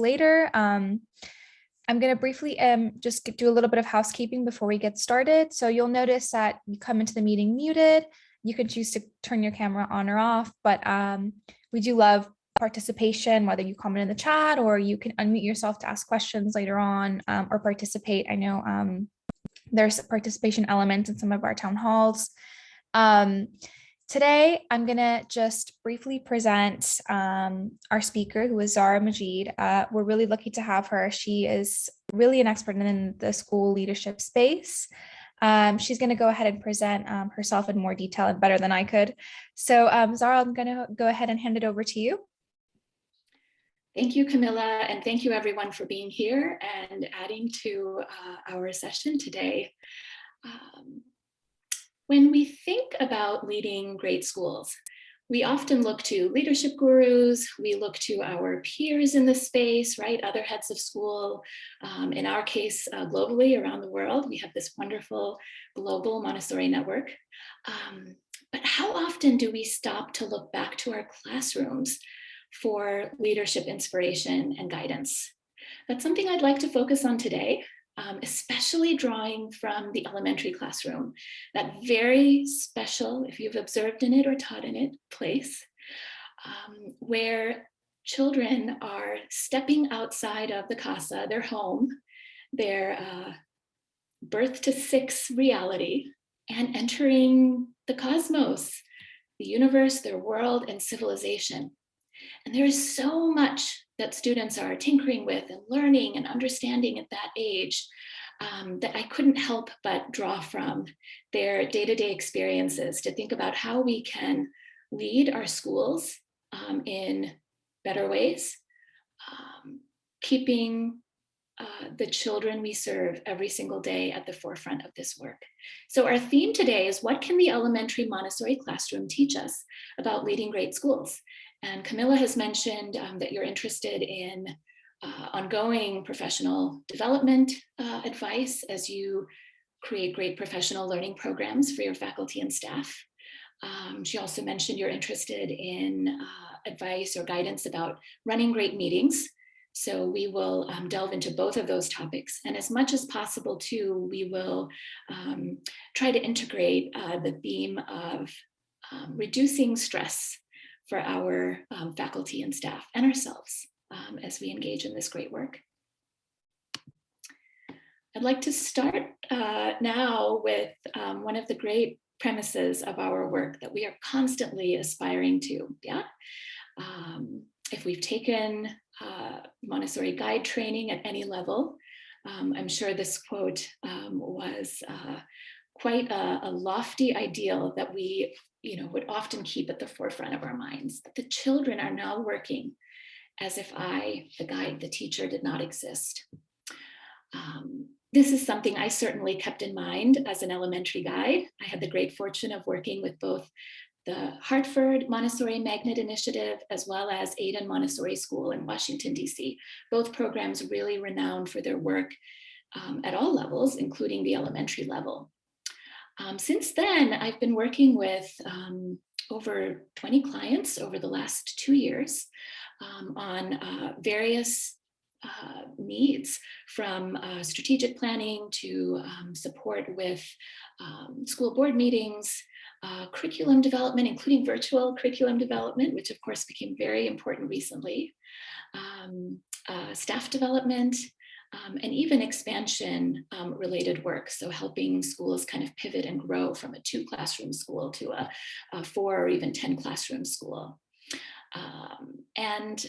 later. I'm going to briefly just do a little bit of housekeeping before we get started. So you'll notice that you come into the meeting muted. You can choose to turn your camera on or off, but we do love participation, whether you comment in the chat or you can unmute yourself to ask questions later on or participate. I know there's a participation element in some of our town halls. Today, I'm going to just briefly present our speaker, who is Zahra Majeed. We're really lucky to have her. She is really an expert in the school leadership space. She's going to go ahead and present herself in more detail and better than I could. So Zahra, I'm going to go ahead and hand it over to you. Thank you, Camilla, and thank you everyone for being here and adding to our session today. When we think about leading great schools, we often look to leadership gurus, we look to our peers in the space, right? Other heads of school, in our case, globally around the world, we have this wonderful global Montessori network. But how often do we stop to look back to our classrooms for leadership inspiration and guidance? That's something I'd like to focus on today. Especially drawing from the elementary classroom, that very special, if you've observed in it or taught in it, place where children are stepping outside of the casa, their home, their birth to six reality, and entering the cosmos, the universe, their world, and civilization. And there is so much that students are tinkering with and learning and understanding at that age that I couldn't help but draw from their day-to-day experiences to think about how we can lead our schools in better ways, keeping the children we serve every single day at the forefront of this work. So our theme today is, what can the elementary Montessori classroom teach us about leading great schools? And Camilla has mentioned that you're interested in ongoing professional development advice as you create great professional learning programs for your faculty and staff. She also mentioned you're interested in advice or guidance about running great meetings. So we will delve into both of those topics. And as much as possible too, we will try to integrate the theme of reducing stress for our faculty and staff and ourselves as we engage in this great work. I'd like to start now with one of the great premises of our work that we are constantly aspiring to. Yeah, if we've taken Montessori guide training at any level, I'm sure this quote was quite a lofty ideal that we would often keep at the forefront of our minds, that the children are now working as if I, the guide, the teacher, did not exist. This is something I certainly kept in mind as an elementary guide. I had the great fortune of working with both the Hartford Montessori Magnet Initiative as well as Aiden Montessori School in Washington, DC. Both programs really renowned for their work at all levels, including the elementary level. Since then, I've been working with over 20 clients over the last 2 years on various needs, from strategic planning to support with school board meetings, curriculum development, including virtual curriculum development, which of course became very important recently, staff development, and even expansion related work. So helping schools kind of pivot and grow from a 2 classroom school to a 4 or even 10 classroom school. And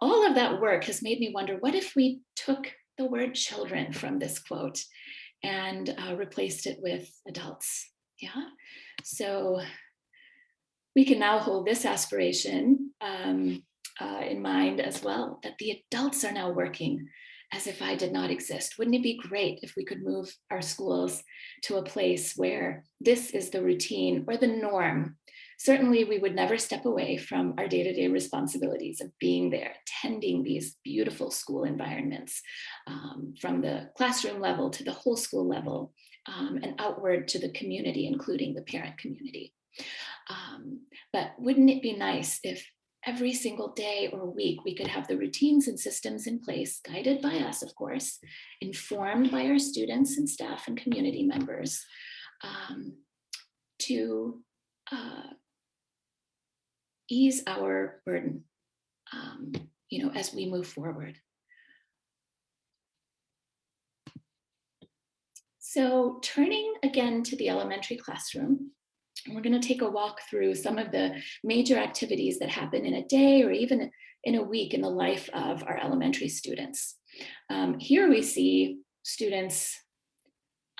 all of that work has made me wonder, what if we took the word children from this quote and replaced it with adults? Yeah. So we can now hold this aspiration in mind as well, that the adults are now working as if I did not exist. Wouldn't it be great if we could move our schools to a place where this is the routine or the norm? Certainly, we would never step away from our day-to-day responsibilities of being there, tending these beautiful school environments, from the classroom level to the whole school level, and outward to the community, including the parent community. But wouldn't it be nice if every single day or week, we could have the routines and systems in place, guided by us, of course, informed by our students and staff and community members, to ease our burden, as we move forward. So turning again to the elementary classroom, we're going to take a walk through some of the major activities that happen in a day or even in a week in the life of our elementary students. Here we see students,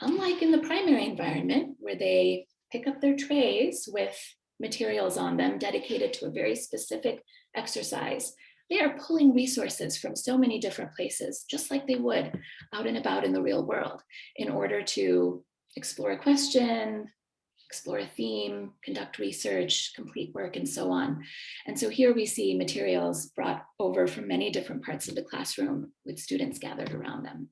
unlike in the primary environment, where they pick up their trays with materials on them dedicated to a very specific exercise. They are pulling resources from so many different places, just like they would out and about in the real world, in order to explore a question, explore a theme, conduct research, complete work, and so on. And so here we see materials brought over from many different parts of the classroom with students gathered around them.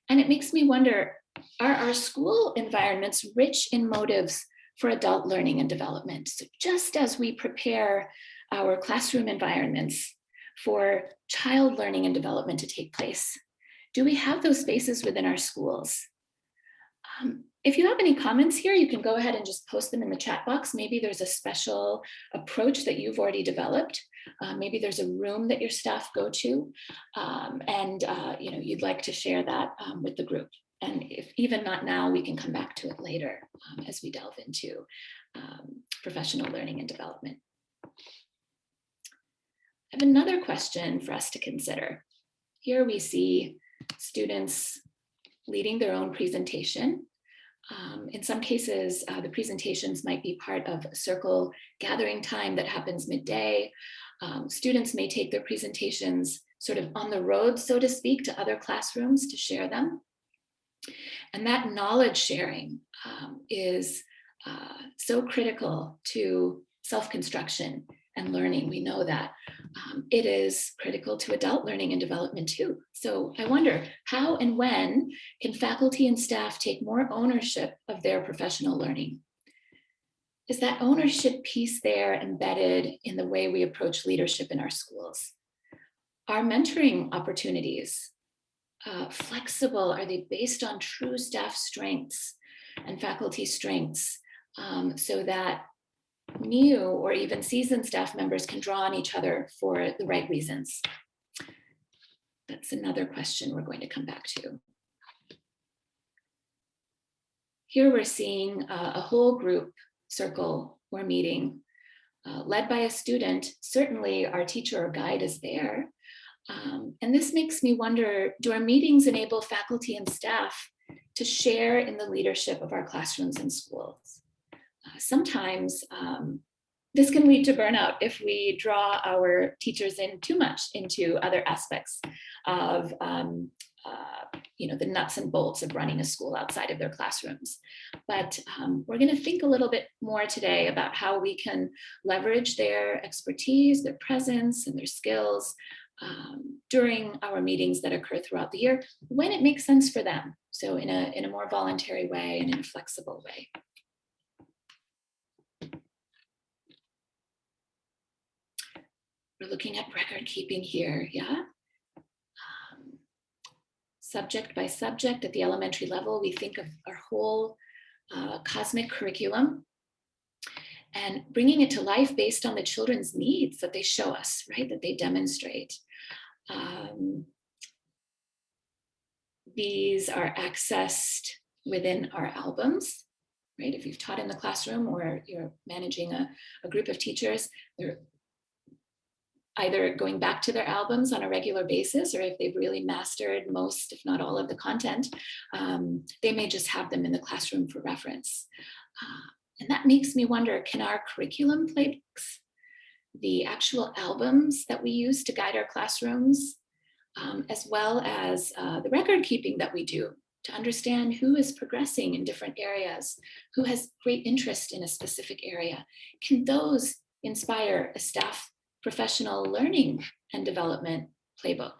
And it makes me wonder, are our school environments rich in motives for adult learning and development? So just as we prepare our classroom environments for child learning and development to take place, do we have those spaces within our schools? If you have any comments here, you can go ahead and just post them in the chat box. Maybe there's a special approach that you've already developed. Maybe there's a room that your staff go to, and you'd like to share that with the group. And if even not now, we can come back to it later as we delve into professional learning and development. I have another question for us to consider. Here we see students leading their own presentation. In some cases, the presentations might be part of a circle gathering time that happens midday. Students may take their presentations sort of on the road, so to speak, to other classrooms to share them. And that knowledge sharing is so critical to self-construction and learning. We know that it is critical to adult learning and development too. So I wonder, how and when can faculty and staff take more ownership of their professional learning? Is that ownership piece there embedded in the way we approach leadership in our schools? Are mentoring opportunities flexible? Are they based on true staff strengths and faculty strengths, so that new or even seasoned staff members can draw on each other for the right reasons? That's another question we're going to come back to. Here we're seeing a whole group circle or meeting led by a student. Certainly our teacher or guide is there. And this makes me wonder, do our meetings enable faculty and staff to share in the leadership of our classrooms and schools? Sometimes this can lead to burnout if we draw our teachers in too much into other aspects of the nuts and bolts of running a school outside of their classrooms. But we're going to think a little bit more today about how we can leverage their expertise, their presence, and their skills during our meetings that occur throughout the year when it makes sense for them. So in a more voluntary way and in a flexible way. We're looking at record keeping here, yeah? Subject by subject at the elementary level, we think of our whole cosmic curriculum and bringing it to life based on the children's needs that they show us, right, that they demonstrate. These are accessed within our albums, right? If you've taught in the classroom or you're managing a group of teachers, they're either going back to their albums on a regular basis, or if they've really mastered most, if not all of the content, they may just have them in the classroom for reference. And that makes me wonder, can our curriculum playbooks, the actual albums that we use to guide our classrooms, as well as the record keeping that we do to understand who is progressing in different areas, who has great interest in a specific area, can those inspire a staff professional learning and development playbook?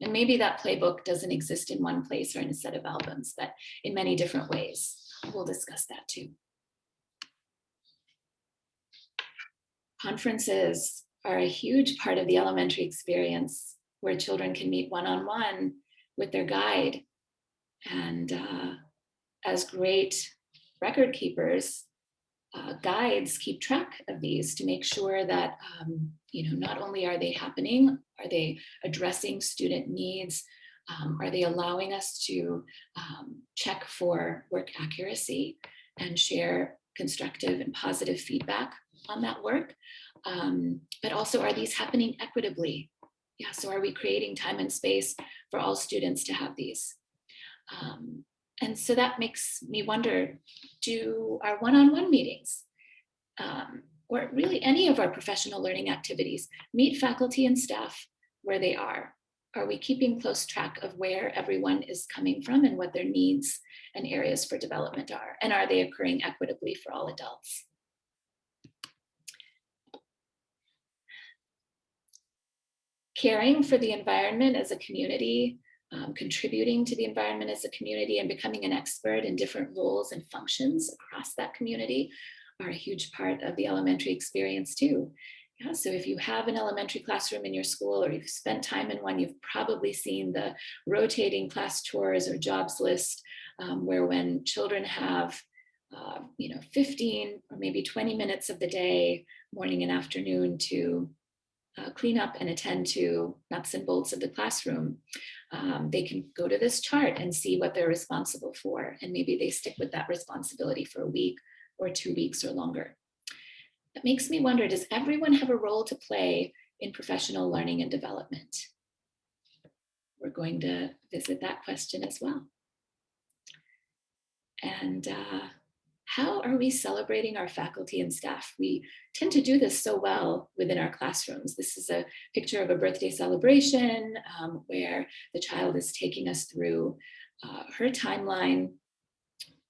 And maybe that playbook doesn't exist in one place or in a set of albums, but in many different ways. We'll discuss that too. Conferences, are a huge part of the elementary experience, where children can meet one-on-one with their guide. And as great record keepers, guides keep track of these to make sure that, not only are they happening, are they addressing student needs, are they allowing us to check for work accuracy and share constructive and positive feedback on that work, but also, are these happening equitably? Yeah, so are we creating time and space for all students to have these? And so that makes me wonder, do our one-on-one meetings, or really any of our professional learning activities, meet faculty and staff where they are? Are we keeping close track of where everyone is coming from and what their needs and areas for development are? And are they occurring equitably for all adults? Caring for the environment as a community, contributing to the environment as a community, and becoming an expert in different roles and functions across that community are a huge part of the elementary experience too. Yeah, so if you have an elementary classroom in your school, or you've spent time in one, you've probably seen the rotating class tours or jobs list, where when children have 15 or maybe 20 minutes of the day, morning and afternoon, to clean up and attend to nuts and bolts of the classroom, they can go to this chart and see what they're responsible for. And maybe they stick with that responsibility for a week or 2 weeks or longer. That makes me wonder, does everyone have a role to play in professional learning and development? We're going to visit that question as well. And how are we celebrating our faculty and staff? We tend to do this so well within our classrooms. This is a picture of a birthday celebration where the child is taking us through her timeline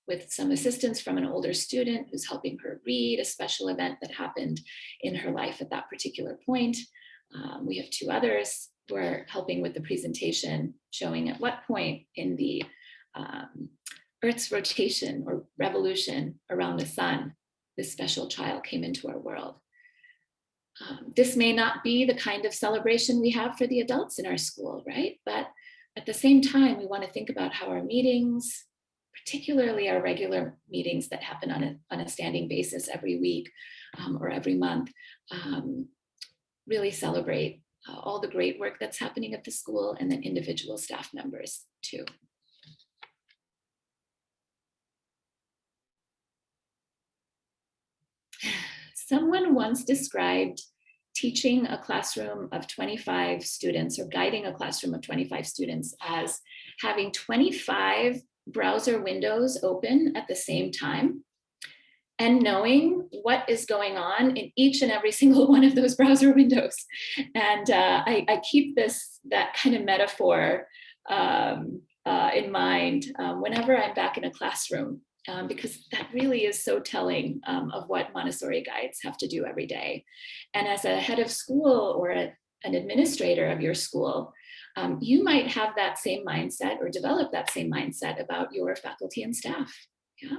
with some assistance from an older student who's helping her read a special event that happened in her life at that particular point. We have two others who are helping with the presentation, showing at what point in the Earth's rotation or revolution around the sun this special child came into our world. This may not be the kind of celebration we have for the adults in our school, right? But at the same time, we want to think about how our meetings, particularly our regular meetings that happen on a standing basis every week or every month, really celebrate all the great work that's happening at the school, and then individual staff members too. Someone once described teaching a classroom of 25 students, or guiding a classroom of 25 students, as having 25 browser windows open at the same time, and knowing what is going on in each and every single one of those browser windows. And I keep that kind of metaphor in mind whenever I'm back in a classroom. Because that really is so telling of what Montessori guides have to do every day. And as a head of school or an administrator of your school, you might have that same mindset or develop that same mindset about your faculty and staff. Yeah,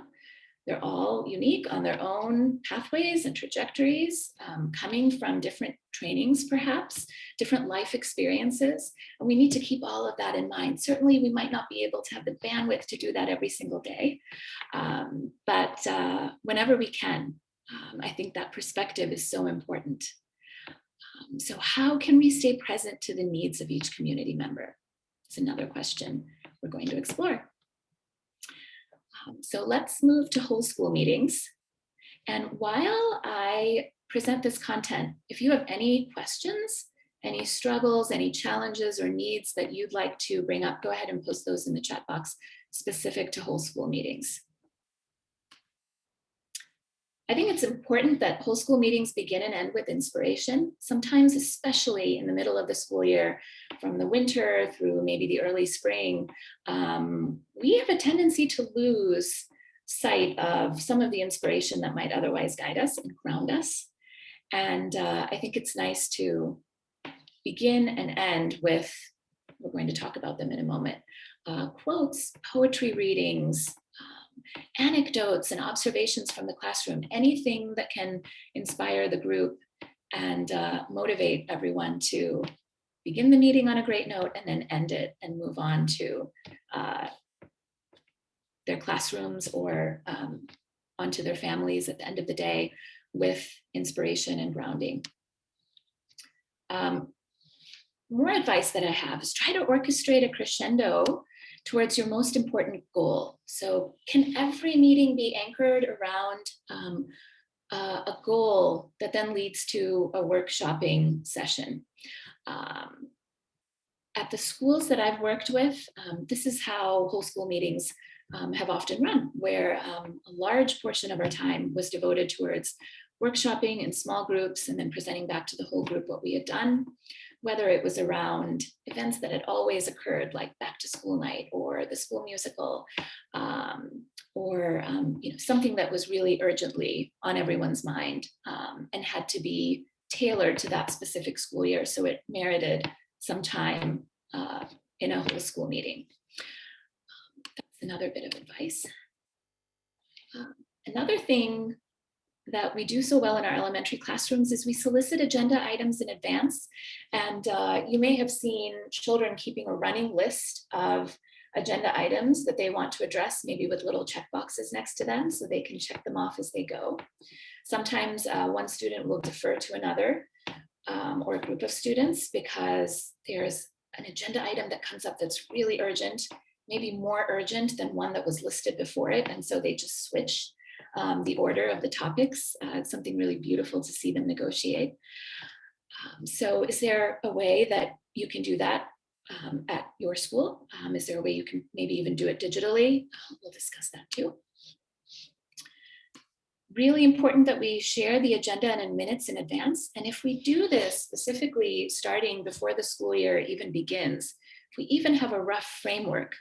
they're all unique on their own pathways and trajectories, coming from different trainings, perhaps, different life experiences. And we need to keep all of that in mind. Certainly, we might not be able to have the bandwidth to do that every single day, but whenever we can, I think that perspective is so important. So how can we stay present to the needs of each community member? It's another question we're going to explore. So let's move to whole school meetings. And while I present this content, if you have any questions, any struggles, any challenges or needs that you'd like to bring up, go ahead and post those in the chat box specific to whole school meetings. I think it's important that whole school meetings begin and end with inspiration, sometimes especially in the middle of the school year, from the winter through maybe the early spring. We have a tendency to lose sight of some of the inspiration that might otherwise guide us and ground us. And I think it's nice to begin and end with, we're going to talk about them in a moment, quotes, poetry readings, anecdotes and observations from the classroom, anything that can inspire the group and motivate everyone to begin the meeting on a great note and then end it and move on to their classrooms or onto their families at the end of the day with inspiration and grounding. More advice that I have is try to orchestrate a crescendo towards your most important goal. So can every meeting be anchored around a goal that then leads to a workshopping session? At the schools that I've worked with, this is how whole school meetings have often run, where a large portion of our time was devoted towards workshopping in small groups and then presenting back to the whole group what we had done, whether it was around events that had always occurred, like back to school night or the school musical, or something that was really urgently on everyone's mind and had to be tailored to that specific school year. So it merited some time in a whole school meeting. That's another bit of advice. Another thing that we do so well in our elementary classrooms is we solicit agenda items in advance. And you may have seen children keeping a running list of agenda items that they want to address, maybe with little check boxes next to them so they can check them off as they go. Sometimes one student will defer to another or a group of students because there's an agenda item that comes up that's really urgent, maybe more urgent than one that was listed before it. And so they just switch the order of the topics. It's something really beautiful to see them negotiate. So is there a way that you can do that at your school? Is there a way you can maybe even do it digitally? We'll discuss that too. Really important that we share the agenda in minutes in advance. And if we do this specifically starting before the school year even begins, if we even have a rough framework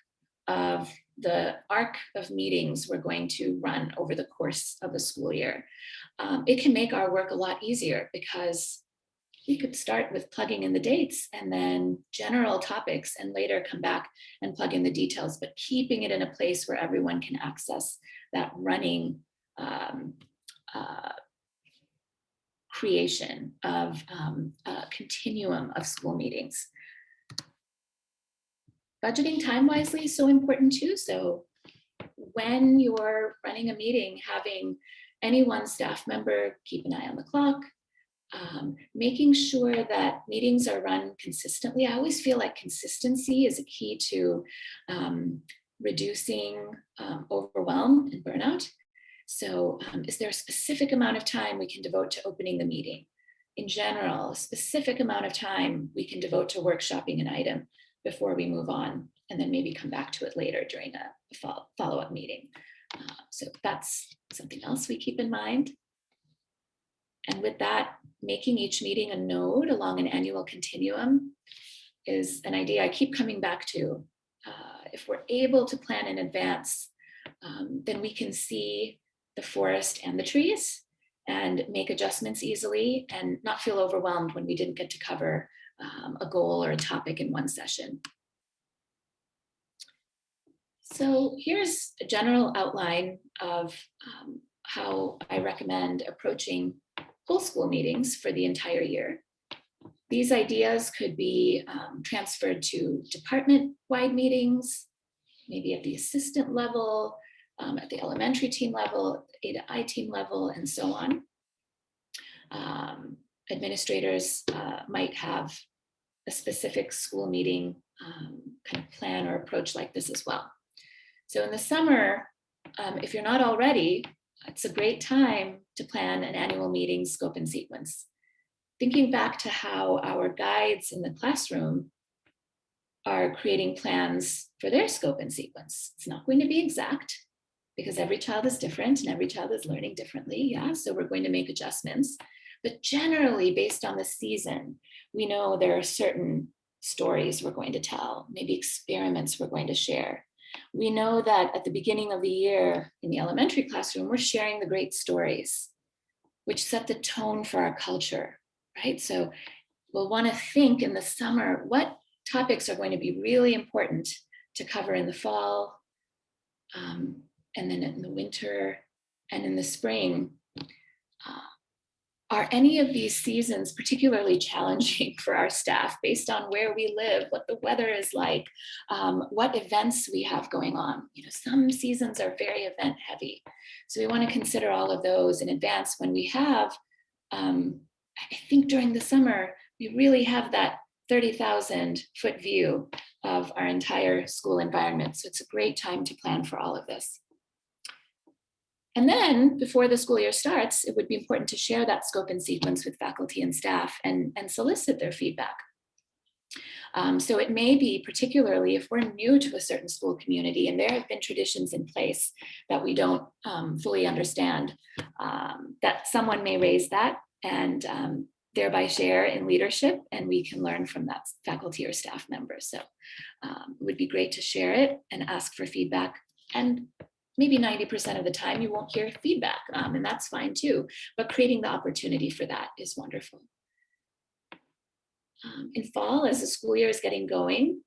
of the arc of meetings we're going to run over the course of the school year, it can make our work a lot easier because we could start with plugging in the dates and then general topics and later come back and plug in the details, but keeping it in a place where everyone can access that running creation of a continuum of school meetings. Budgeting time wisely is so important too. So when you're running a meeting, having any one staff member keep an eye on the clock, making sure that meetings are run consistently. I always feel like consistency is a key to reducing overwhelm and burnout. So is there a specific amount of time we can devote to opening the meeting? In general, a specific amount of time we can devote to workshopping an item before we move on, and then maybe come back to it later during a follow-up meeting. So that's something else we keep in mind. And with that, making each meeting a node along an annual continuum is an idea I keep coming back to. If we're able to plan in advance, then we can see the forest and the trees and make adjustments easily and not feel overwhelmed when we didn't get to cover a goal or a topic in one session. So here's a general outline of how I recommend approaching whole school meetings for the entire year. These ideas could be transferred to department-wide meetings, maybe at the assistant level, at the elementary team level, A to I team level, and so on. Administrators might have a specific school meeting kind of plan or approach like this as well. So in the summer, if you're not already, it's a great time to plan an annual meeting scope and sequence. Thinking back to how our guides in the classroom are creating plans for their scope and sequence. It's not going to be exact because every child is different and every child is learning differently. Yeah, so we're going to make adjustments. But generally, based on the season, we know there are certain stories we're going to tell, maybe experiments we're going to share. We know that at the beginning of the year in the elementary classroom, we're sharing the great stories, which set the tone for our culture, right? So we'll want to think in the summer, what topics are going to be really important to cover in the fall, and then in the winter and in the spring. Are any of these seasons particularly challenging for our staff based on where we live, what the weather is like, what events we have going on? Some seasons are very event heavy. So we want to consider all of those in advance when we have, I think during the summer, we really have that 30,000 foot view of our entire school environment. So it's a great time to plan for all of this. And then before the school year starts, it would be important to share that scope and sequence with faculty and staff and solicit their feedback. So it may be, particularly if we're new to a certain school community and there have been traditions in place that we don't fully understand, that someone may raise that and thereby share in leadership, and we can learn from that faculty or staff member. So it would be great to share it and ask for feedback. And maybe 90% of the time you won't hear feedback, and that's fine too, but creating the opportunity for that is wonderful. In fall, as the school year is getting going,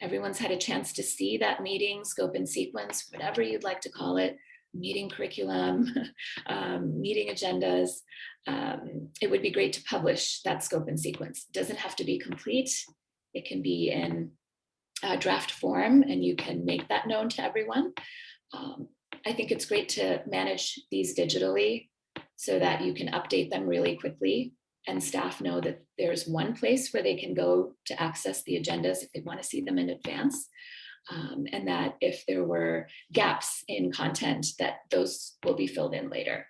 everyone's had a chance to see that meeting scope and sequence, whatever you'd like to call it, meeting curriculum, meeting agendas. It would be great to publish that scope and sequence. It doesn't have to be complete. It can be in draft form, and you can make that known to everyone. I think it's great to manage these digitally so that you can update them really quickly, and staff know that there's one place where they can go to access the agendas if they want to see them in advance. And that if there were gaps in content, that those will be filled in later.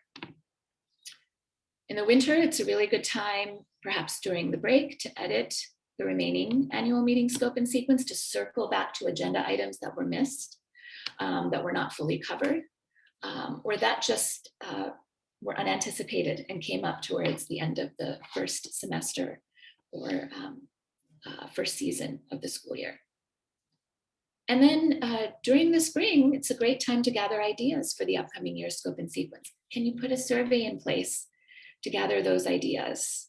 In the winter, it's a really good time, perhaps during the break, to edit the remaining annual meeting scope and sequence, to circle back to agenda items that were missed, that were not fully covered, or that just were unanticipated and came up towards the end of the first semester or first season of the school year. And then during the spring, it's a great time to gather ideas for the upcoming year's scope and sequence. Can you put a survey in place to gather those ideas?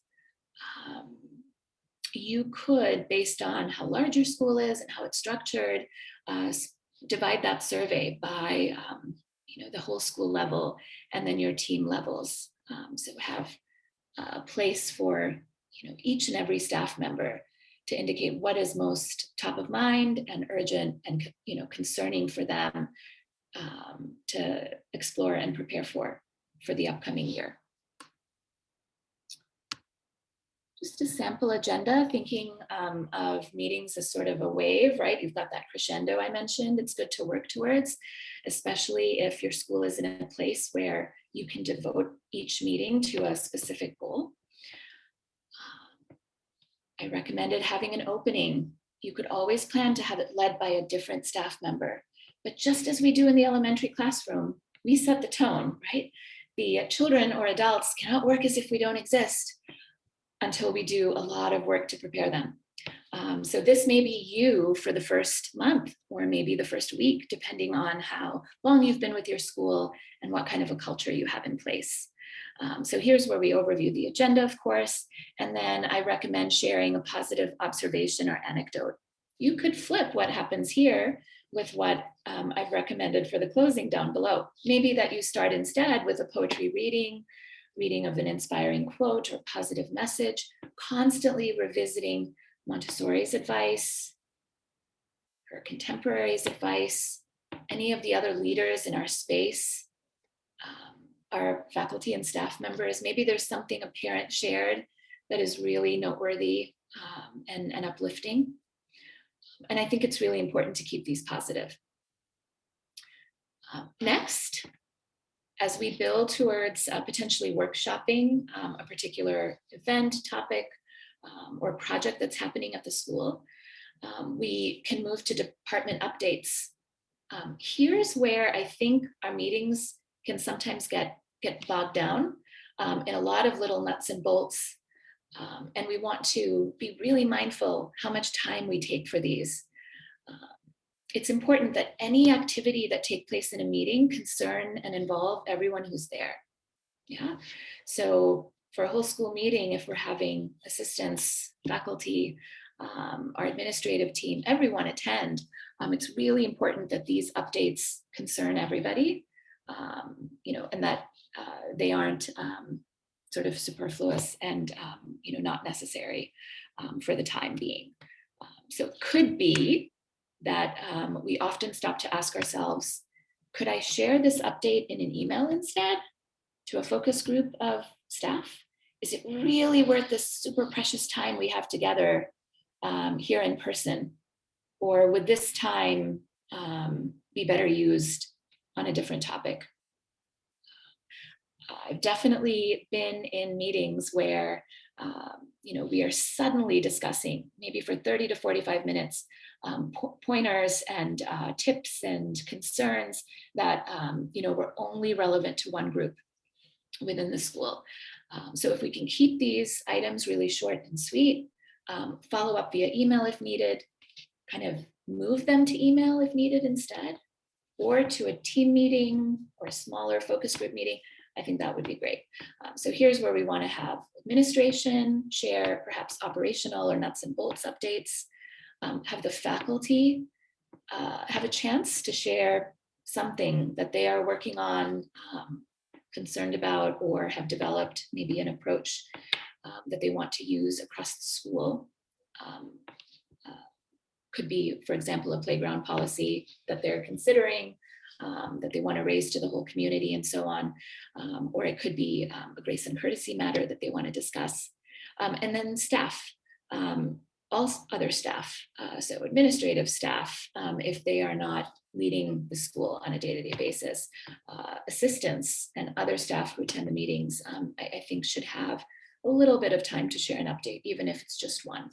You could, based on how large your school is and how it's structured, divide that survey by the whole school level and then your team levels. So have a place for each and every staff member to indicate what is most top of mind and urgent and concerning for them to explore and prepare for the upcoming year. Just a sample agenda, thinking of meetings as sort of a wave, right? You've got that crescendo I mentioned. It's good to work towards, especially if your school is in a place where you can devote each meeting to a specific goal. I recommended having an opening. You could always plan to have it led by a different staff member. But just as we do in the elementary classroom, we set the tone, right? The children or adults cannot work as if we don't exist until we do a lot of work to prepare them. So this may be you for the first month or maybe the first week, depending on how long you've been with your school and what kind of a culture you have in place. So here's where we overview the agenda, of course, and then I recommend sharing a positive observation or anecdote. You could flip what happens here with what I've recommended for the closing down below. Maybe that you start instead with a poetry reading of an inspiring quote or positive message, constantly revisiting Montessori's advice, her contemporaries' advice, any of the other leaders in our space, our faculty and staff members. Maybe there's something a parent shared that is really noteworthy and uplifting. And I think it's really important to keep these positive. Next, as we build towards potentially workshopping a particular event, topic, or project that's happening at the school, we can move to department updates. Here's where I think our meetings can sometimes get bogged down in a lot of little nuts and bolts. And we want to be really mindful how much time we take for these. It's important that any activity that takes place in a meeting concern and involve everyone who's there. Yeah. So for a whole school meeting, if we're having assistants, faculty, our administrative team, everyone attend, it's really important that these updates concern everybody, and that they aren't sort of superfluous and not necessary for the time being. So it could be that we often stop to ask ourselves, could I share this update in an email instead to a focus group of staff? Is it really worth this super precious time we have together here in person? Or would this time be better used on a different topic? I've definitely been in meetings where we are suddenly discussing, maybe for 30 to 45 minutes, pointers and tips and concerns that were only relevant to one group within the school. So if we can keep these items really short and sweet, follow up via email if needed, kind of move them to email if needed instead, or to a team meeting or a smaller focus group meeting, I think that would be great. So here's where we want to have administration share perhaps operational or nuts and bolts updates, have the faculty have a chance to share something that they are working on, concerned about, or have developed maybe an approach that they want to use across the school. Could be, for example, a playground policy that they're considering, that they want to raise to the whole community and so on. Or it could be a grace and courtesy matter that they want to discuss. And then staff, all other staff, so administrative staff, if they are not leading the school on a day-to-day basis, assistants and other staff who attend the meetings, I think should have a little bit of time to share an update, even if it's just one.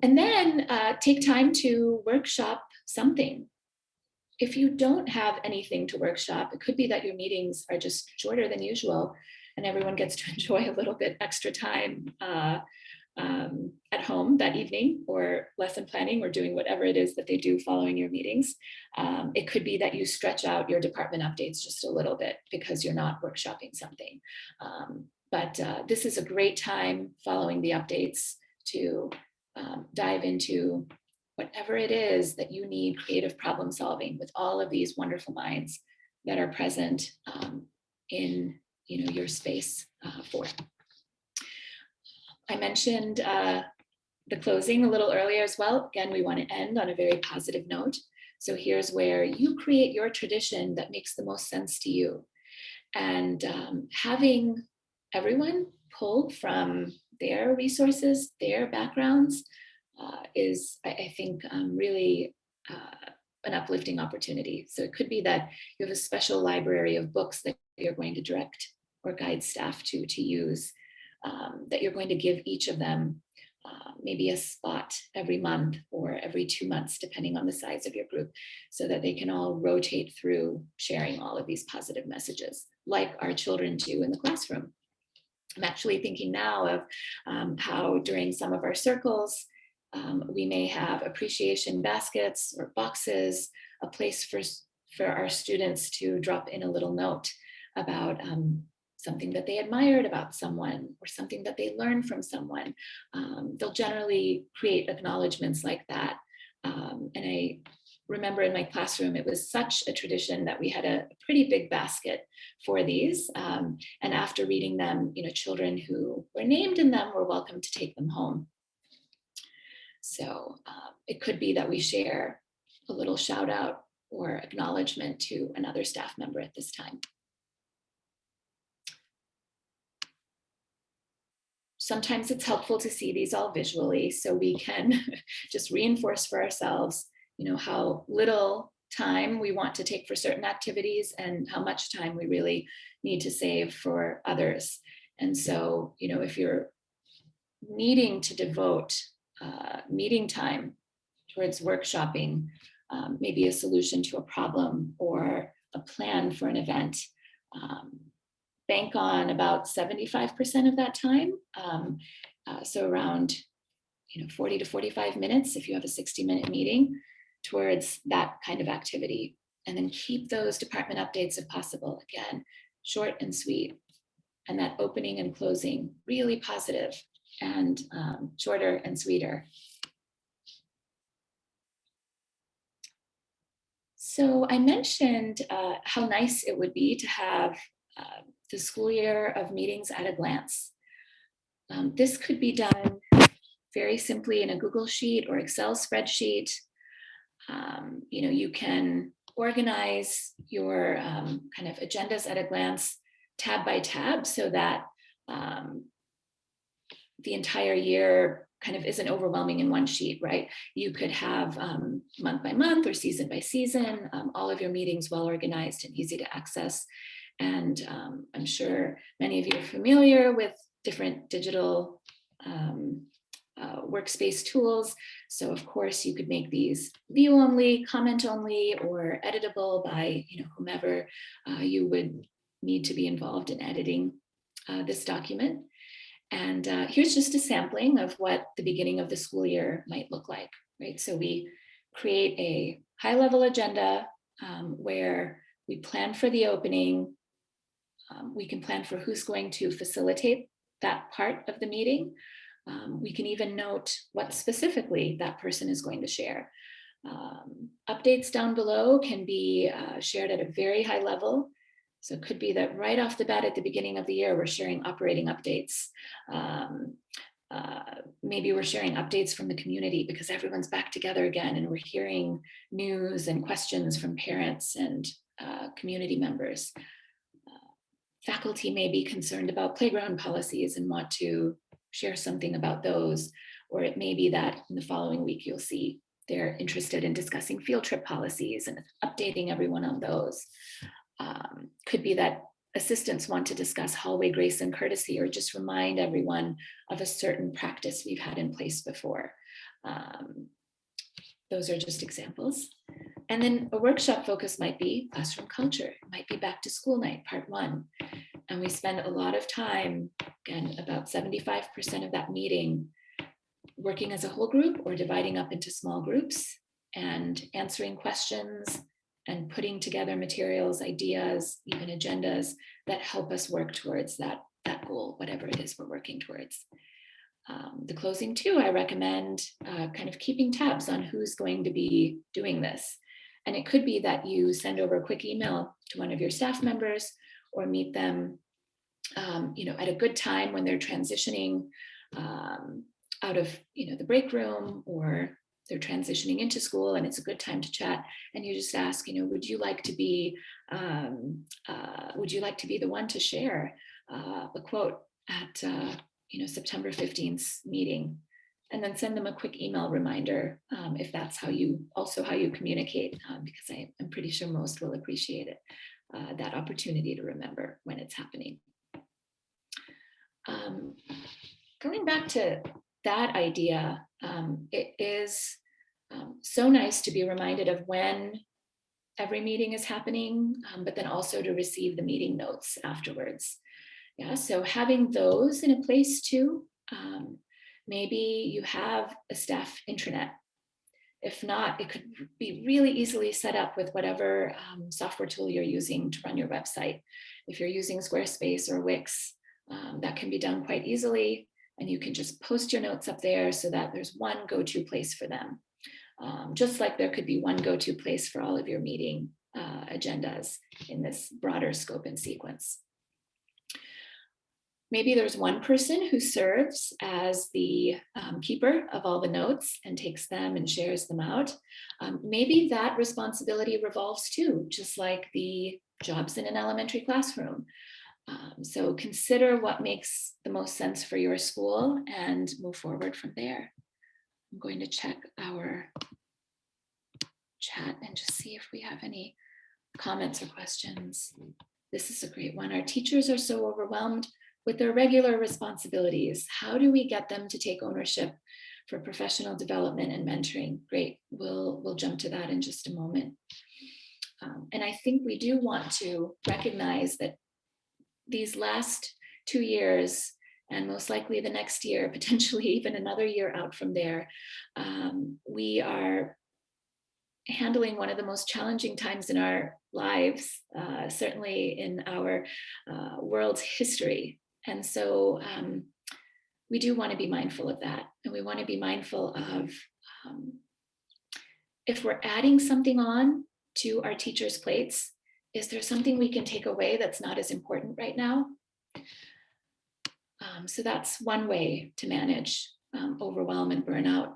And then take time to workshop something. If you don't have anything to workshop, it could be that your meetings are just shorter than usual and everyone gets to enjoy a little bit extra time at home that evening, or lesson planning, or doing whatever it is that they do following your meetings. It could be that you stretch out your department updates just a little bit because you're not workshopping something. But this is a great time following the updates to dive into whatever it is that you need creative problem solving with all of these wonderful minds that are present in your space for. I mentioned the closing a little earlier as well. Again, we want to end on a very positive note. So here's where you create your tradition that makes the most sense to you. And having everyone pull from their resources, their backgrounds, is, I think, really an uplifting opportunity. So it could be that you have a special library of books that you're going to direct or guide staff to use, that you're going to give each of them maybe a spot every month or every 2 months, depending on the size of your group, so that they can all rotate through sharing all of these positive messages, like our children do in the classroom. I'm actually thinking now of how during some of our circles, we may have appreciation baskets or boxes, a place for our students to drop in a little note about something that they admired about someone or something that they learned from someone. They'll generally create acknowledgements like that. And I remember in my classroom, it was such a tradition that we had a pretty big basket for these. And after reading them, children who were named in them were welcome to take them home. So it could be that we share a little shout out or acknowledgement to another staff member at this time. Sometimes it's helpful to see these all visually so we can just reinforce for ourselves, how little time we want to take for certain activities and how much time we really need to save for others. And so, if you're needing to devote meeting time towards workshopping, maybe a solution to a problem or a plan for an event, bank on about 75% of that time. So around 40 to 45 minutes if you have a 60-minute meeting towards that kind of activity. And then keep those department updates if possible. Again, short and sweet. And that opening and closing really positive and shorter and sweeter. So I mentioned how nice it would be to have the school year of meetings at a glance. This could be done very simply in a Google Sheet or Excel spreadsheet. You can organize your kind of agendas at a glance, tab by tab, so that the entire year kind of isn't overwhelming in one sheet, right? You could have month by month or season by season, all of your meetings well organized and easy to access. And I'm sure many of you are familiar with different digital workspace tools. So of course you could make these view only, comment only, or editable by whomever you would need to be involved in editing this document. And here's just a sampling of what the beginning of the school year might look like, right? So we create a high-level agenda where we plan for the opening. We can plan for who's going to facilitate that part of the meeting. We can even note what specifically that person is going to share. Updates down below can be shared at a very high level. So it could be that right off the bat at the beginning of the year, we're sharing operating updates. Maybe we're sharing updates from the community because everyone's back together again and we're hearing news and questions from parents and community members. Faculty may be concerned about playground policies and want to share something about those, or it may be that in the following week you'll see they're interested in discussing field trip policies and updating everyone on those. Could be that assistants want to discuss hallway grace and courtesy, or just remind everyone of a certain practice we've had in place before. Those are just examples. And then a workshop focus might be classroom culture. It might be back to school night, part 1. And we spend a lot of time, again, about 75% of that meeting, working as a whole group or dividing up into small groups and answering questions and putting together materials, ideas, even agendas that help us work towards that goal, whatever it is we're working towards. The closing 2, I recommend kind of keeping tabs on who's going to be doing this. And it could be that you send over a quick email to one of your staff members or meet them at a good time when they're transitioning out of the break room, or they're transitioning into school and it's a good time to chat, and you just ask, would you like to be the one to share a quote at September 15th meeting, and then send them a quick email reminder if that's how you communicate, because I'm pretty sure most will appreciate it, that opportunity to remember when it's happening. Going back to that idea, it is so nice to be reminded of when every meeting is happening, but then also to receive the meeting notes afterwards. Yeah, so having those in a place too. Maybe you have a staff intranet. If not, it could be really easily set up with whatever software tool you're using to run your website. If you're using Squarespace or Wix, that can be done quite easily. And you can just post your notes up there so that there's one go-to place for them. Just like there could be one go-to place for all of your meeting agendas in this broader scope and sequence. Maybe there's one person who serves as the keeper of all the notes and takes them and shares them out. Maybe that responsibility revolves too, just like the jobs in an elementary classroom. So consider what makes the most sense for your school and move forward from there. I'm going to check our chat and just see if we have any comments or questions. This is a great one. Our teachers are so overwhelmed with their regular responsibilities. How do we get them to take ownership for professional development and mentoring? Great, we'll jump to that in just a moment. And I think we do want to recognize that these last 2 years, and most likely the next year, potentially even another year out from there, we are handling one of the most challenging times in our lives, certainly in our world's history. And so we do want to be mindful of that. And we want to be mindful of if we're adding something on to our teachers' plates, Is there something we can take away that's not as important right now? So that's one way to manage overwhelm and burnout.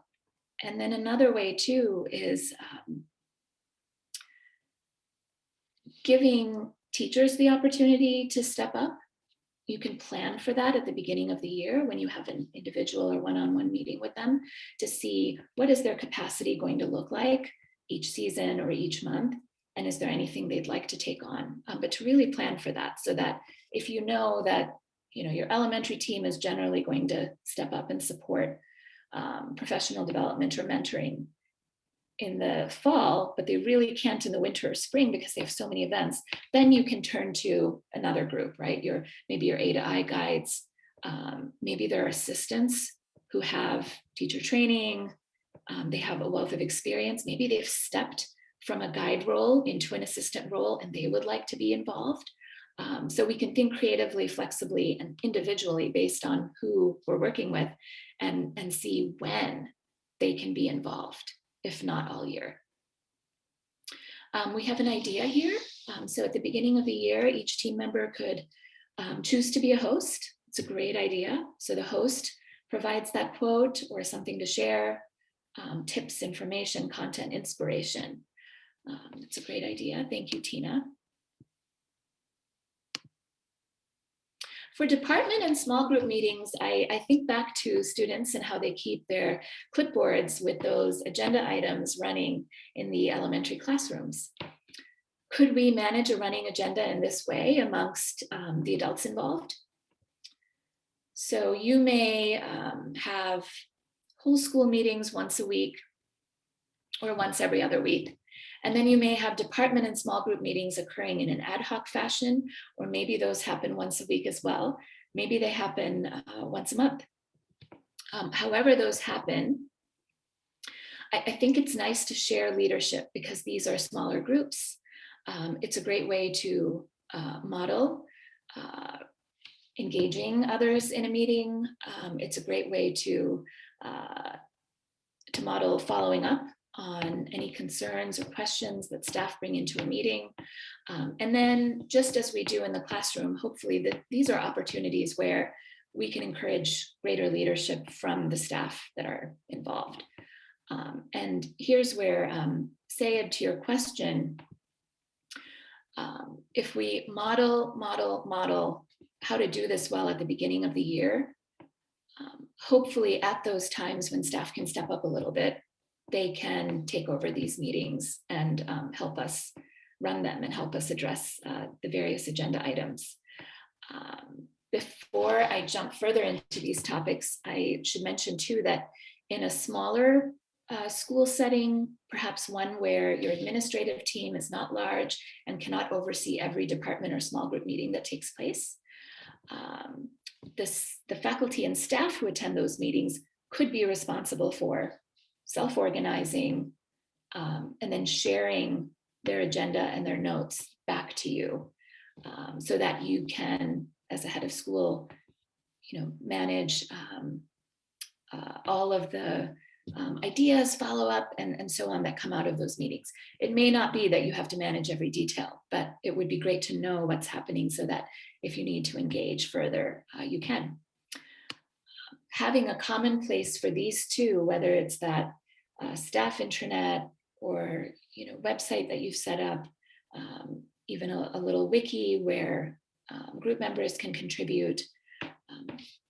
And then another way too is giving teachers the opportunity to step up. You can plan for that at the beginning of the year when you have an individual or one-on-one meeting with them to see what is their capacity going to look like each season or each month, and is there anything they'd like to take on, but to really plan for that, so that if you know that your elementary team is generally going to step up and support professional development or mentoring in the fall, but they really can't in the winter or spring because they have so many events, then you can turn to another group, right? Maybe your A to I guides, maybe there are assistants who have teacher training, they have a wealth of experience, maybe they've stepped from a guide role into an assistant role and they would like to be involved. So we can think creatively, flexibly, and individually based on who we're working with, and see when they can be involved, if not all year. We have an idea here. So at the beginning of the year, each team member could choose to be a host. It's a great idea. So the host provides that quote or something to share, tips, information, content, inspiration. It's a great idea. Thank you, Tina. For department and small group meetings, I think back to students and how they keep their clipboards with those agenda items running in the elementary classrooms. Could we manage a running agenda in this way amongst the adults involved? So you may have whole school meetings once a week or once every other week. And then you may have department and small group meetings occurring in an ad hoc fashion, or maybe those happen once a week as well. Maybe they happen once a month. However those happen, I think it's nice to share leadership because these are smaller groups. It's a great way to model engaging others in a meeting. It's a great way to model following up on any concerns or questions that staff bring into a meeting. And then just as we do in the classroom, hopefully these are opportunities where we can encourage greater leadership from the staff that are involved. And here's where, Sayed, to your question, if we model how to do this well at the beginning of the year, hopefully at those times when staff can step up a little bit, they can take over these meetings and help us run them and help us address the various agenda items. Before I jump further into these topics, I should mention too that in a smaller school setting, perhaps one where your administrative team is not large and cannot oversee every department or small group meeting that takes place, the faculty and staff who attend those meetings could be responsible for self-organizing and then sharing their agenda and their notes back to you, so that you can, as a head of school, manage all of the ideas, follow up, and so on that come out of those meetings. It may not be that you have to manage every detail, but it would be great to know what's happening so that if you need to engage further, you can. Having a common place for these two, whether it's that staff intranet or website that you've set up, even a little wiki where group members can contribute,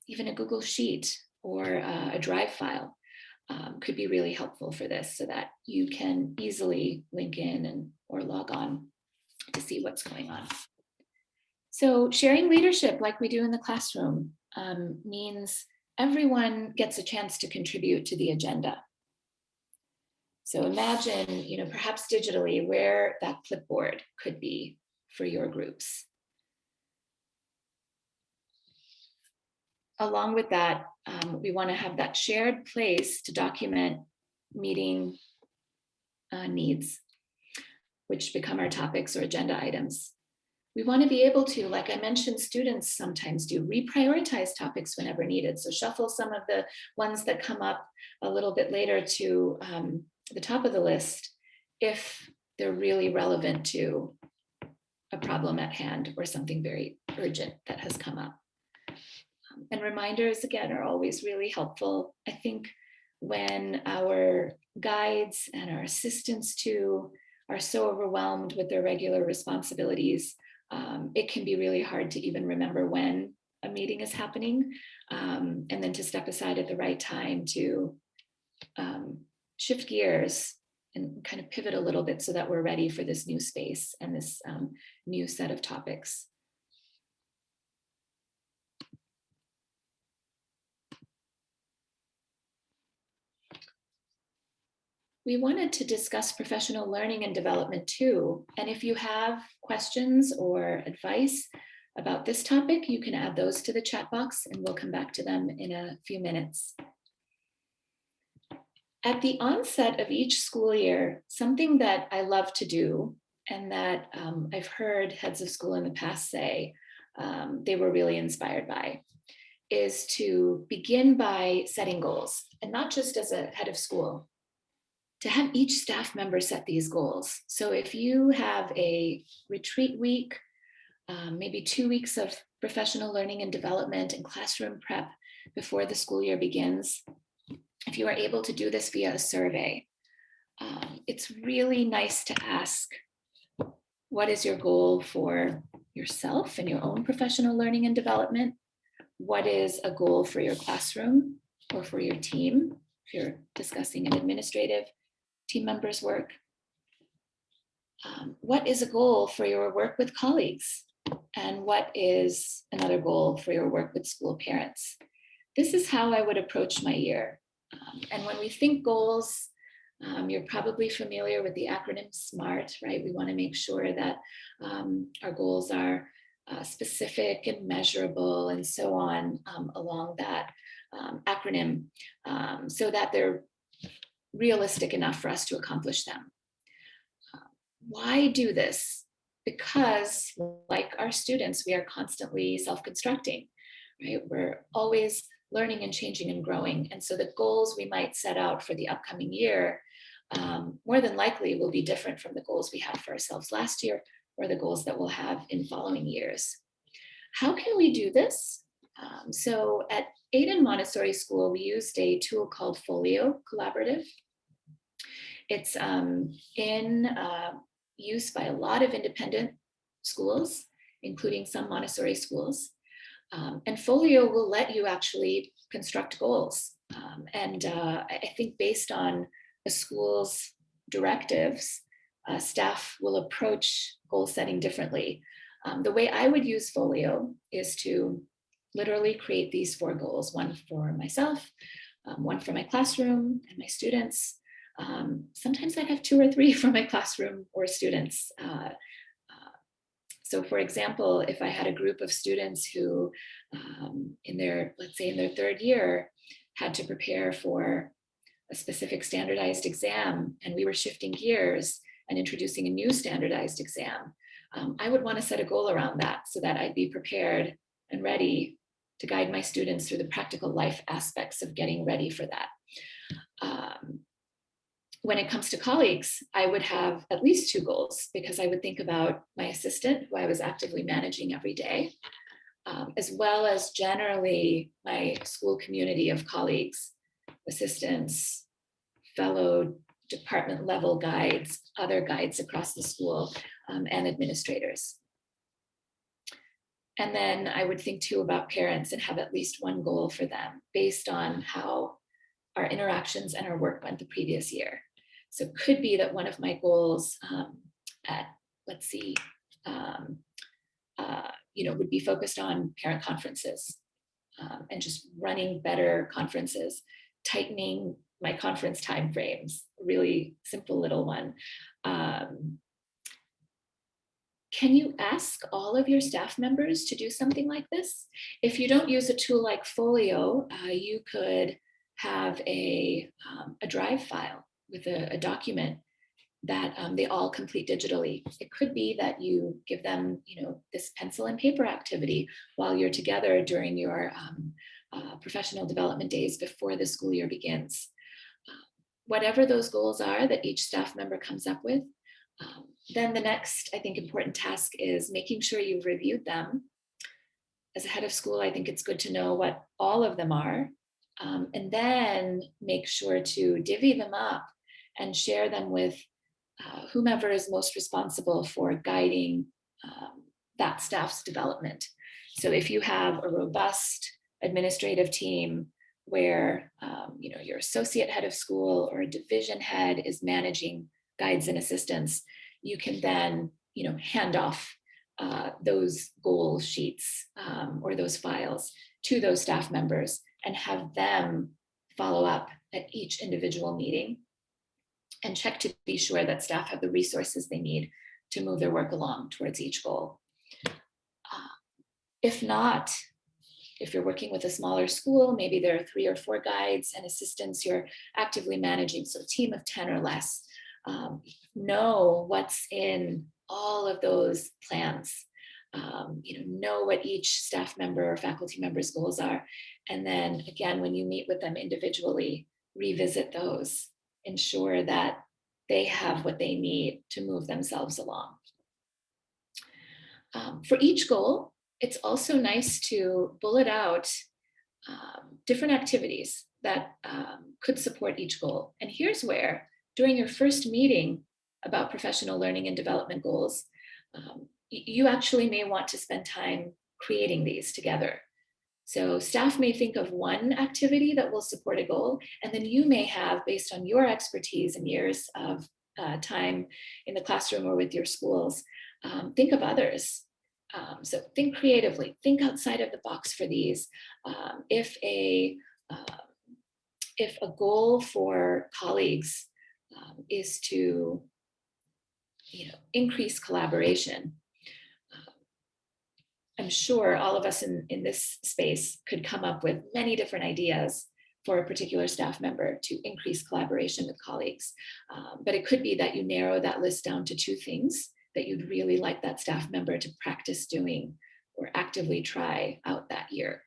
even a Google Sheet or a Drive file could be really helpful for this, so that you can easily link in or log on to see what's going on. So sharing leadership like we do in the classroom means everyone gets a chance to contribute to the agenda. So imagine, perhaps digitally, where that clipboard could be for your groups. Along with that, we want to have that shared place to document meeting needs, which become our topics or agenda items. We want to be able to, like I mentioned, students sometimes do, reprioritize topics whenever needed. So shuffle some of the ones that come up a little bit later to the top of the list if they're really relevant to a problem at hand or something very urgent that has come up. And reminders, again, are always really helpful. I think when our guides and our assistants too are so overwhelmed with their regular responsibilities, it can be really hard to even remember when a meeting is happening, and then to step aside at the right time to shift gears and kind of pivot a little bit so that we're ready for this new space and this new set of topics. We wanted to discuss professional learning and development too. And if you have questions or advice about this topic, you can add those to the chat box and we'll come back to them in a few minutes. At the onset of each school year, something that I love to do and that I've heard heads of school in the past say they were really inspired by is to begin by setting goals, and not just as a head of school, to have each staff member set these goals. So if you have a retreat week, maybe 2 weeks of professional learning and development and classroom prep before the school year begins, if you are able to do this via a survey, it's really nice to ask, what is your goal for yourself and your own professional learning and development? What is a goal for your classroom or for your team, if you're discussing an administrative team members' work? What is a goal for your work with colleagues? And what is another goal for your work with school parents? This is how I would approach my year. And when we think goals, you're probably familiar with the acronym SMART, right? We want to make sure that our goals are specific and measurable and so on along that acronym, so that they're realistic enough for us to accomplish them. Why do this? Because like our students, we are constantly self-constructing, right? We're always learning and changing and growing. And so the goals we might set out for the upcoming year, more than likely will be different from the goals we had for ourselves last year or the goals that we'll have in following years. How can we do this? So at Aiden Montessori School, we used a tool called Folio Collaborative. It's in use by a lot of independent schools, including some Montessori schools. And Folio will let you actually construct goals. I think based on a school's directives, staff will approach goal setting differently. The way I would use Folio is to literally create these 4 goals, one for myself, one for my classroom and my students. Sometimes I'd have 2 or 3 for my classroom or students. So for example, if I had a group of students who let's say in their 3rd year, had to prepare for a specific standardized exam, and we were shifting gears and introducing a new standardized exam, I would want to set a goal around that so that I'd be prepared and ready to guide my students through the practical life aspects of getting ready for that. When it comes to colleagues, I would have at least 2 goals, because I would think about my assistant, who I was actively managing every day, as well as generally my school community of colleagues, assistants, fellow department level guides, other guides across the school, and administrators. And then I would think too about parents and have at least 1 goal for them based on how our interactions and our work went the previous year. So it could be that one of my goals would be focused on parent conferences and just running better conferences, tightening my conference timeframes, really simple little one. Can you ask all of your staff members to do something like this? If you don't use a tool like Folio, you could have a drive file with a document that they all complete digitally. It could be that you give them, this pencil and paper activity while you're together during your professional development days before the school year begins. Whatever those goals are that each staff member comes up with, Then the next, I think, important task is making sure you've reviewed them. As a head of school, I think it's good to know what all of them are, and then make sure to divvy them up and share them with whomever is most responsible for guiding that staff's development. So if you have a robust administrative team where your associate head of school or a division head is managing guides and assistants, you can then hand off those goal sheets or those files to those staff members and have them follow up at each individual meeting and check to be sure that staff have the resources they need to move their work along towards each goal. If not, if you're working with a smaller school, maybe there are 3 or 4 guides and assistants you're actively managing, so a team of 10 or less. Know what's in all of those plans. Know what each staff member or faculty member's goals are. And then again, when you meet with them individually, revisit those. Ensure that they have what they need to move themselves along. For each goal, it's also nice to bullet out different activities that could support each goal. And here's where, during your first meeting about professional learning and development goals, you actually may want to spend time creating these together. So staff may think of one activity that will support a goal, and then you may have, based on your expertise and years of time in the classroom or with your schools, think of others. So think creatively, think outside of the box for these. If a goal for colleagues is to increase collaboration, I'm sure all of us in this space could come up with many different ideas for a particular staff member to increase collaboration with colleagues. But it could be that you narrow that list down to 2 things that you'd really like that staff member to practice doing or actively try out that year.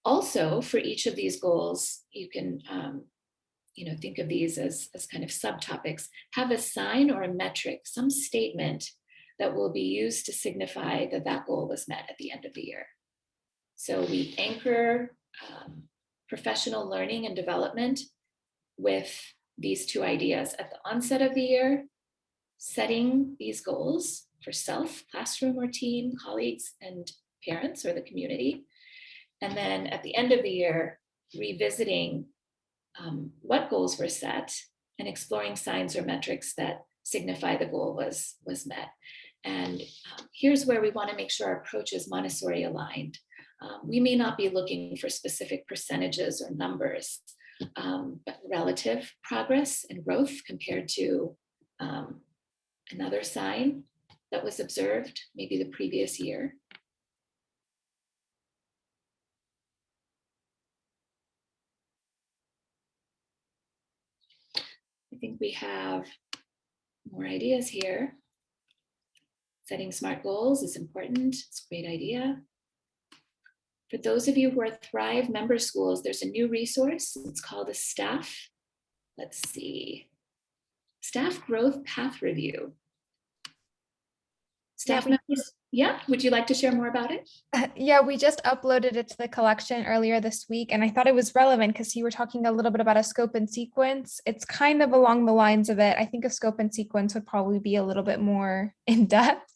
Also, for each of these goals, you can think of these as kind of subtopics. Have a sign or a metric, some statement that will be used to signify that that goal was met at the end of the year. So we anchor professional learning and development with these 2 ideas at the onset of the year, setting these goals for self, classroom or team, colleagues, and parents or the community. And then at the end of the year, revisiting what goals were set and exploring signs or metrics that signify the goal was met. And here's where we want to make sure our approach is Montessori aligned. We may not be looking for specific percentages or numbers, but relative progress and growth compared to another sign that was observed maybe the previous year. I think we have more ideas here. Setting SMART goals is important. It's a great idea. For those of you who are Thrive member schools, there's a new resource. It's called a staff. Let's see. Staff Growth Path Review. Staff members, yeah, would you like to share more about it? Yeah, we just uploaded it to the collection earlier this week, and I thought it was relevant because you were talking a little bit about a scope and sequence. It's kind of along the lines of it. I think a scope and sequence would probably be a little bit more in depth,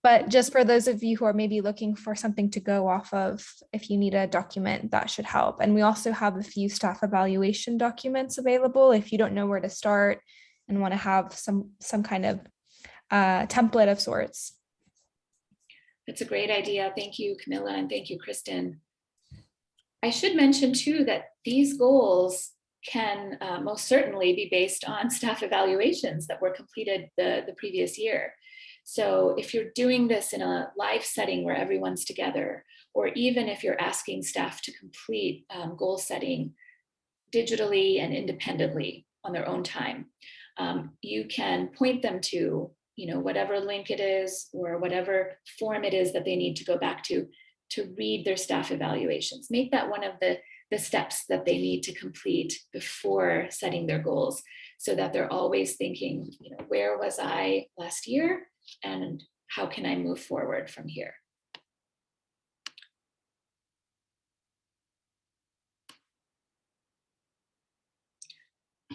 but just for those of you who are maybe looking for something to go off of, if you need a document, that should help. And we also have a few staff evaluation documents available if you don't know where to start and want to have some kind of template of sorts. That's a great idea. Thank you, Camilla, and thank you, Kristen. I should mention too that these goals can most certainly be based on staff evaluations that were completed the previous year. So if you're doing this in a live setting where everyone's together, or even if you're asking staff to complete goal setting digitally and independently on their own time, you can point them to whatever link it is or whatever form it is that they need to go back to read their staff evaluations. Make that one of the the steps that they need to complete before setting their goals, so that they're always thinking, where was I last year and how can I move forward from here?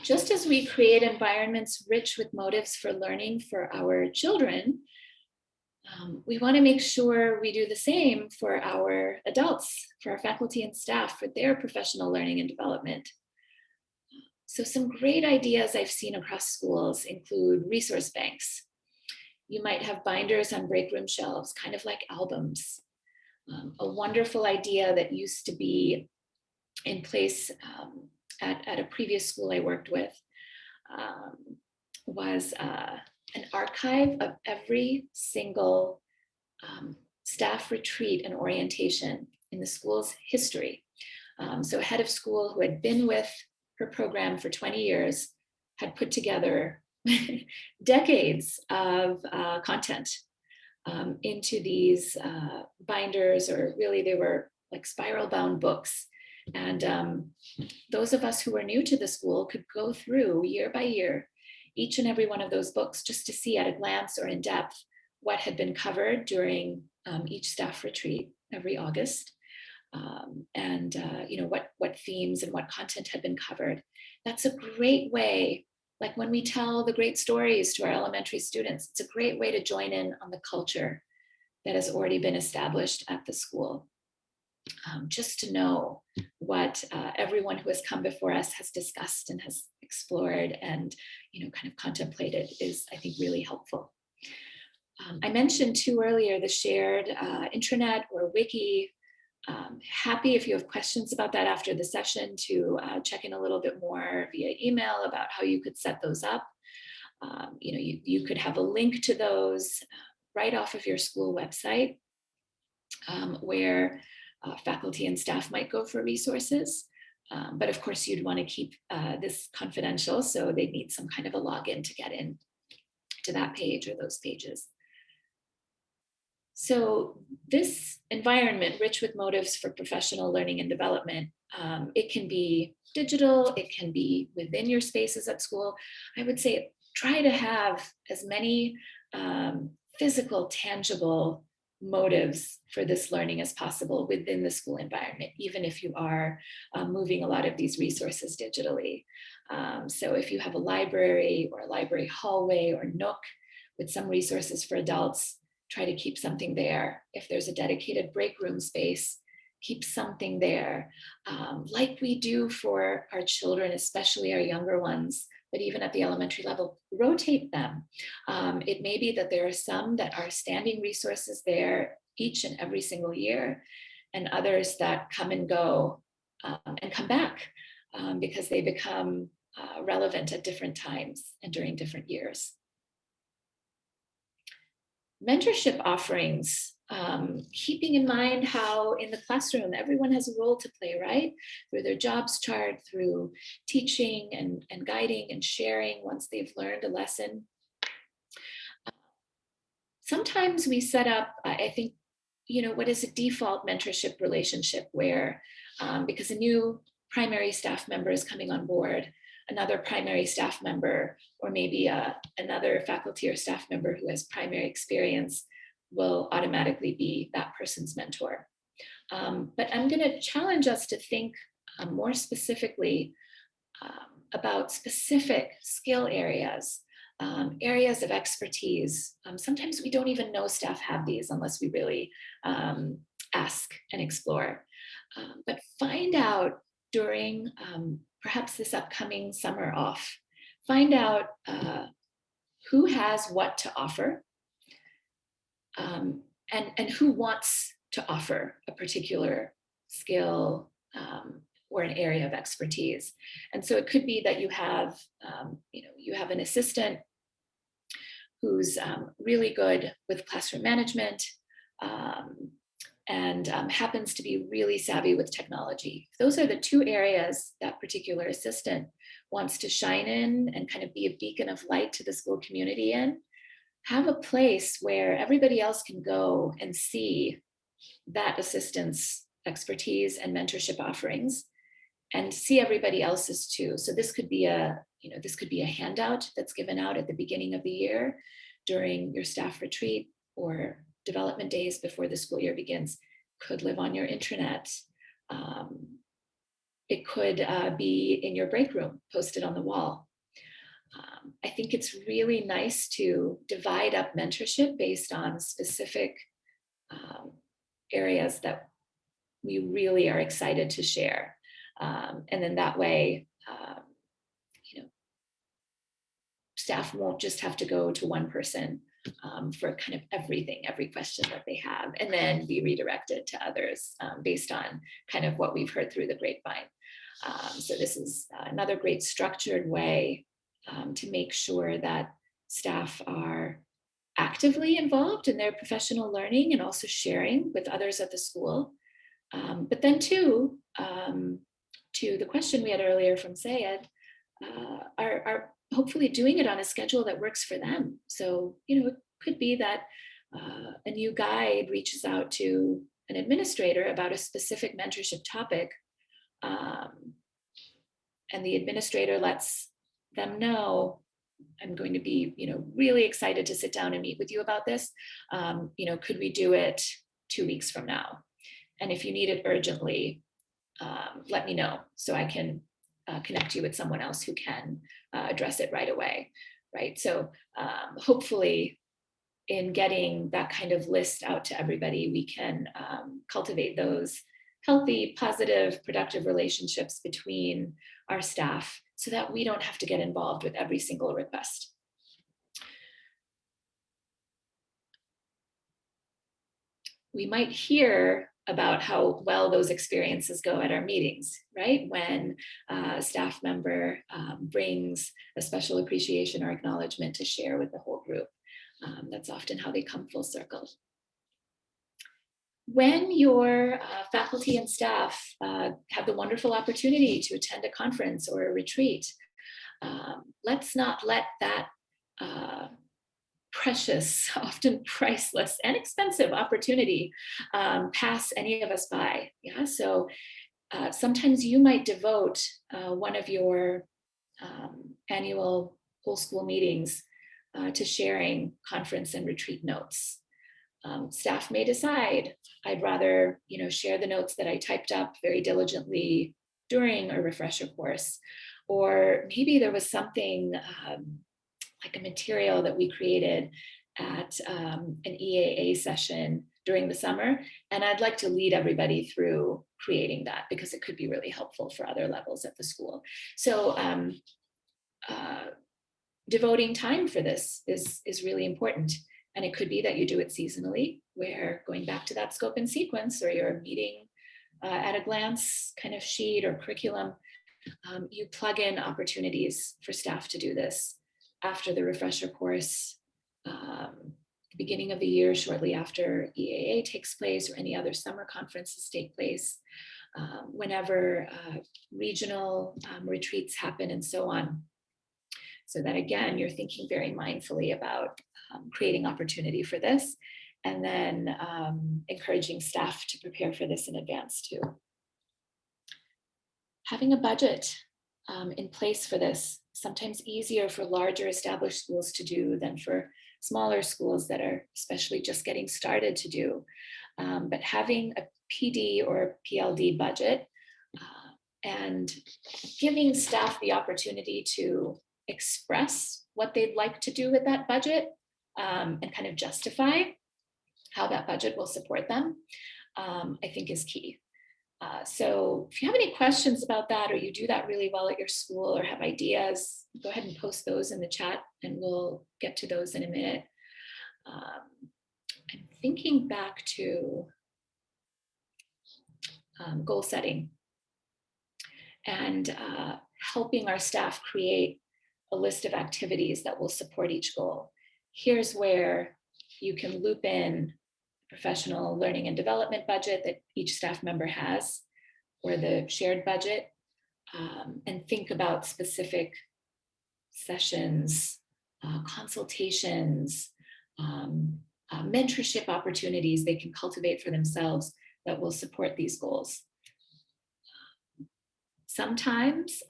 Just as we create environments rich with motives for learning for our children, we want to make sure we do the same for our adults, for our faculty and staff, for their professional learning and development. So some great ideas I've seen across schools include resource banks. You might have binders on break room shelves, kind of like albums. A wonderful idea that used to be in place at a previous school I worked with was an archive of every single staff retreat and orientation in the school's history. So a head of school who had been with her program for 20 years had put together decades of content into these binders, or really they were like spiral bound books. And those of us who were new to the school could go through year by year each and every one of those books just to see at a glance or in depth what had been covered during each staff retreat every August. What themes and what content had been covered. That's a great way, like when we tell the great stories to our elementary students, it's a great way to join in on the culture that has already been established at the school. Just to know what everyone who has come before us has discussed and has explored and kind of contemplated is, I think, really helpful. I mentioned too earlier the shared intranet or wiki. Happy if you have questions about that after the session to check in a little bit more via email about how you could set those up. You could have a link to those right off of your school website where faculty and staff might go for resources. But of course, you'd want to keep this confidential, so they need some kind of a login to get in to that page or those pages. So this environment, rich with motives for professional learning and development, it can be digital, it can be within your spaces at school. I would say try to have as many physical, tangible motives for this learning as possible within the school environment, even if you are moving a lot of these resources digitally. So if you have a library or a library hallway or nook with some resources for adults, try to keep something there. If there's a dedicated break room space, keep something there. Like we do for our children, especially our younger ones, but even at the elementary level, rotate them. It may be that there are some that are standing resources there each and every single year, and others that come and go and come back because they become relevant at different times and during different years. Mentorship offerings, keeping in mind how in the classroom, everyone has a role to play, right? Through their jobs chart, through teaching and guiding and sharing once they've learned a lesson. Sometimes we set up, I think, what is a default mentorship relationship where, because a new primary staff member is coming on board, another primary staff member, or maybe another faculty or staff member who has primary experience will automatically be that person's mentor. But I'm going to challenge us to think more specifically about specific skill areas, areas of expertise. Sometimes we don't even know staff have these unless we really ask and explore. But find out during perhaps this upcoming summer off, find out who has what to offer and who wants to offer a particular skill or an area of expertise. And so it could be that you have an assistant who's really good with classroom management and happens to be really savvy with technology. Those are the two areas that particular assistant wants to shine in and kind of be a beacon of light to the school community in. Have a place where everybody else can go and see that assistant's expertise and mentorship offerings and see everybody else's too. So this could be this could be a handout that's given out at the beginning of the year during your staff retreat or development days before the school year begins. Could live on your intranet. It could be in your break room, posted on the wall. I think it's really nice to divide up mentorship based on specific areas that we really are excited to share. And then that way, staff won't just have to go to one person for kind of everything, every question that they have, and then be redirected to others based on kind of what we've heard through the grapevine. So this is another great structured way to make sure that staff are actively involved in their professional learning and also sharing with others at the school. But then too, to the question we had earlier from Sayed, are hopefully doing it on a schedule that works for them. So, it could be that a new guide reaches out to an administrator about a specific mentorship topic, and the administrator lets them know, I'm going to be, really excited to sit down and meet with you about this. Could we do it 2 weeks from now? And if you need it urgently, let me know so I can connect you with someone else who can address it right away, right? So hopefully in getting that kind of list out to everybody, we can cultivate those healthy, positive, productive relationships between our staff so that we don't have to get involved with every single request. We might hear about how well those experiences go at our meetings, right? When a staff member brings a special appreciation or acknowledgement to share with the whole group. That's often how they come full circle. When your faculty and staff have the wonderful opportunity to attend a conference or a retreat, let's not let that precious, often priceless and expensive opportunity pass any of us by. Yeah, so sometimes you might devote one of your annual whole school meetings to sharing conference and retreat notes. Staff may decide, I'd rather share the notes that I typed up very diligently during a refresher course, or maybe there was something like a material that we created at an EAA session during the summer, and I'd like to lead everybody through creating that because it could be really helpful for other levels at the school. So devoting time for this is really important. And it could be that you do it seasonally, where going back to that scope and sequence or your meeting at a glance kind of sheet or curriculum, you plug in opportunities for staff to do this after the refresher course, beginning of the year, shortly after EAA takes place or any other summer conferences take place, whenever regional retreats happen and so on. So that again, you're thinking very mindfully about creating opportunity for this, and then encouraging staff to prepare for this in advance too. Having a budget in place for this, sometimes easier for larger established schools to do than for smaller schools that are especially just getting started to do. But having a PD or PLD budget and giving staff the opportunity to express what they'd like to do with that budget and kind of justify how that budget will support them, I think is key. So if you have any questions about that, or you do that really well at your school or have ideas, go ahead and post those in the chat and we'll get to those in a minute. I'm thinking back to goal setting and helping our staff create a list of activities that will support each goal. Here's where you can loop in professional learning and development budget that each staff member has, or the shared budget, and think about specific sessions, consultations, mentorship opportunities they can cultivate for themselves that will support these goals. Sometimes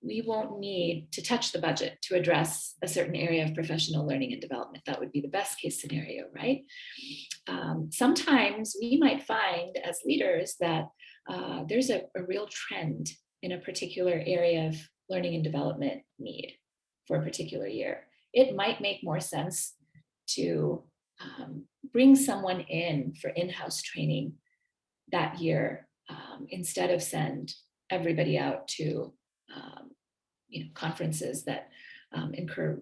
we won't need to touch the budget to address a certain area of professional learning and development. That would be the best case scenario, right? Sometimes we might find as leaders that there's a real trend in a particular area of learning and development need for a particular year. It might make more sense to bring someone in for in-house training that year instead of send everybody out to conferences that incur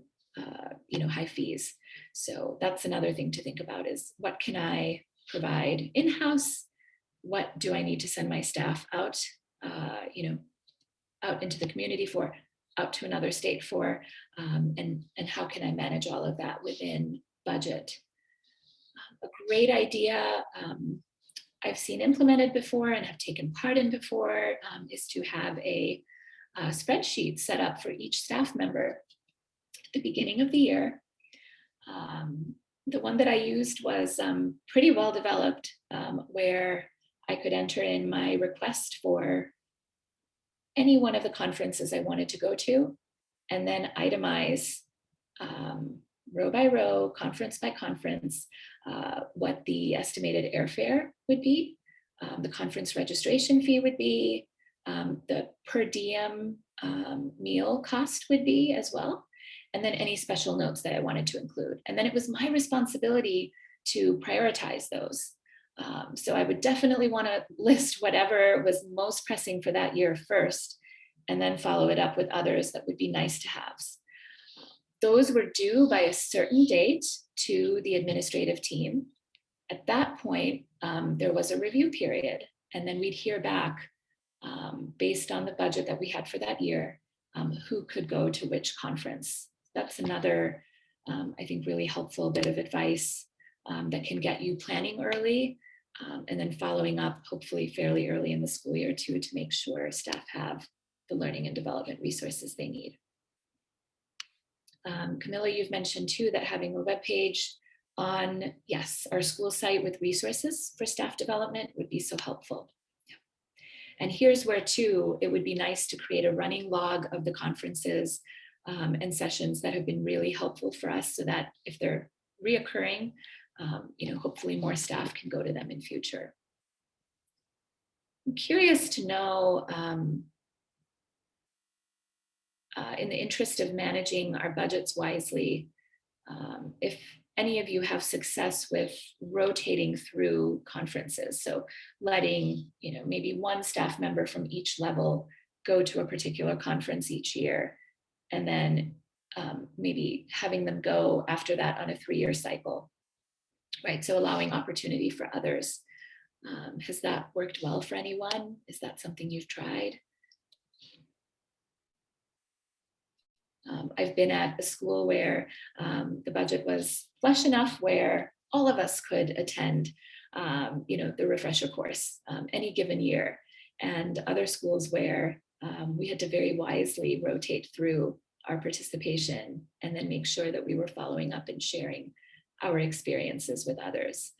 high fees. So that's another thing to think about, is what can I provide in-house? What do I need to send my staff out, out into the community for, out to another state for, and how can I manage all of that within budget? A great idea I've seen implemented before and have taken part in before is to have a spreadsheet set up for each staff member at the beginning of the year. The one that I used was pretty well developed, where I could enter in my request for any one of the conferences I wanted to go to, and then itemize row by row, conference by conference, what the estimated airfare would be, the conference registration fee would be, the per diem meal cost would be as well, and then any special notes that I wanted to include. And then it was my responsibility to prioritize those. So I would definitely want to list whatever was most pressing for that year first, and then follow it up with others that would be nice to have. Those were due by a certain date to the administrative team. At that point, there was a review period, and then we'd hear back based on the budget that we had for that year, who could go to which conference. That's another, I think, really helpful bit of advice that can get you planning early, and then following up hopefully fairly early in the school year too, to make sure staff have the learning and development resources they need. Camilla, you've mentioned too that having a web page on, yes, our school site with resources for staff development would be so helpful. Yeah. And here's where too, it would be nice to create a running log of the conferences and sessions that have been really helpful for us, so that if they're reoccurring, hopefully more staff can go to them in future. I'm curious to know, in the interest of managing our budgets wisely, if any of you have success with rotating through conferences. So letting, maybe one staff member from each level go to a particular conference each year, and then maybe having them go after that on a 3-year cycle, right? So allowing opportunity for others. Has that worked well for anyone? Is that something you've tried? I've been at a school where the budget was flush enough where all of us could attend, the refresher course any given year, and other schools where we had to very wisely rotate through our participation and then make sure that we were following up and sharing our experiences with others.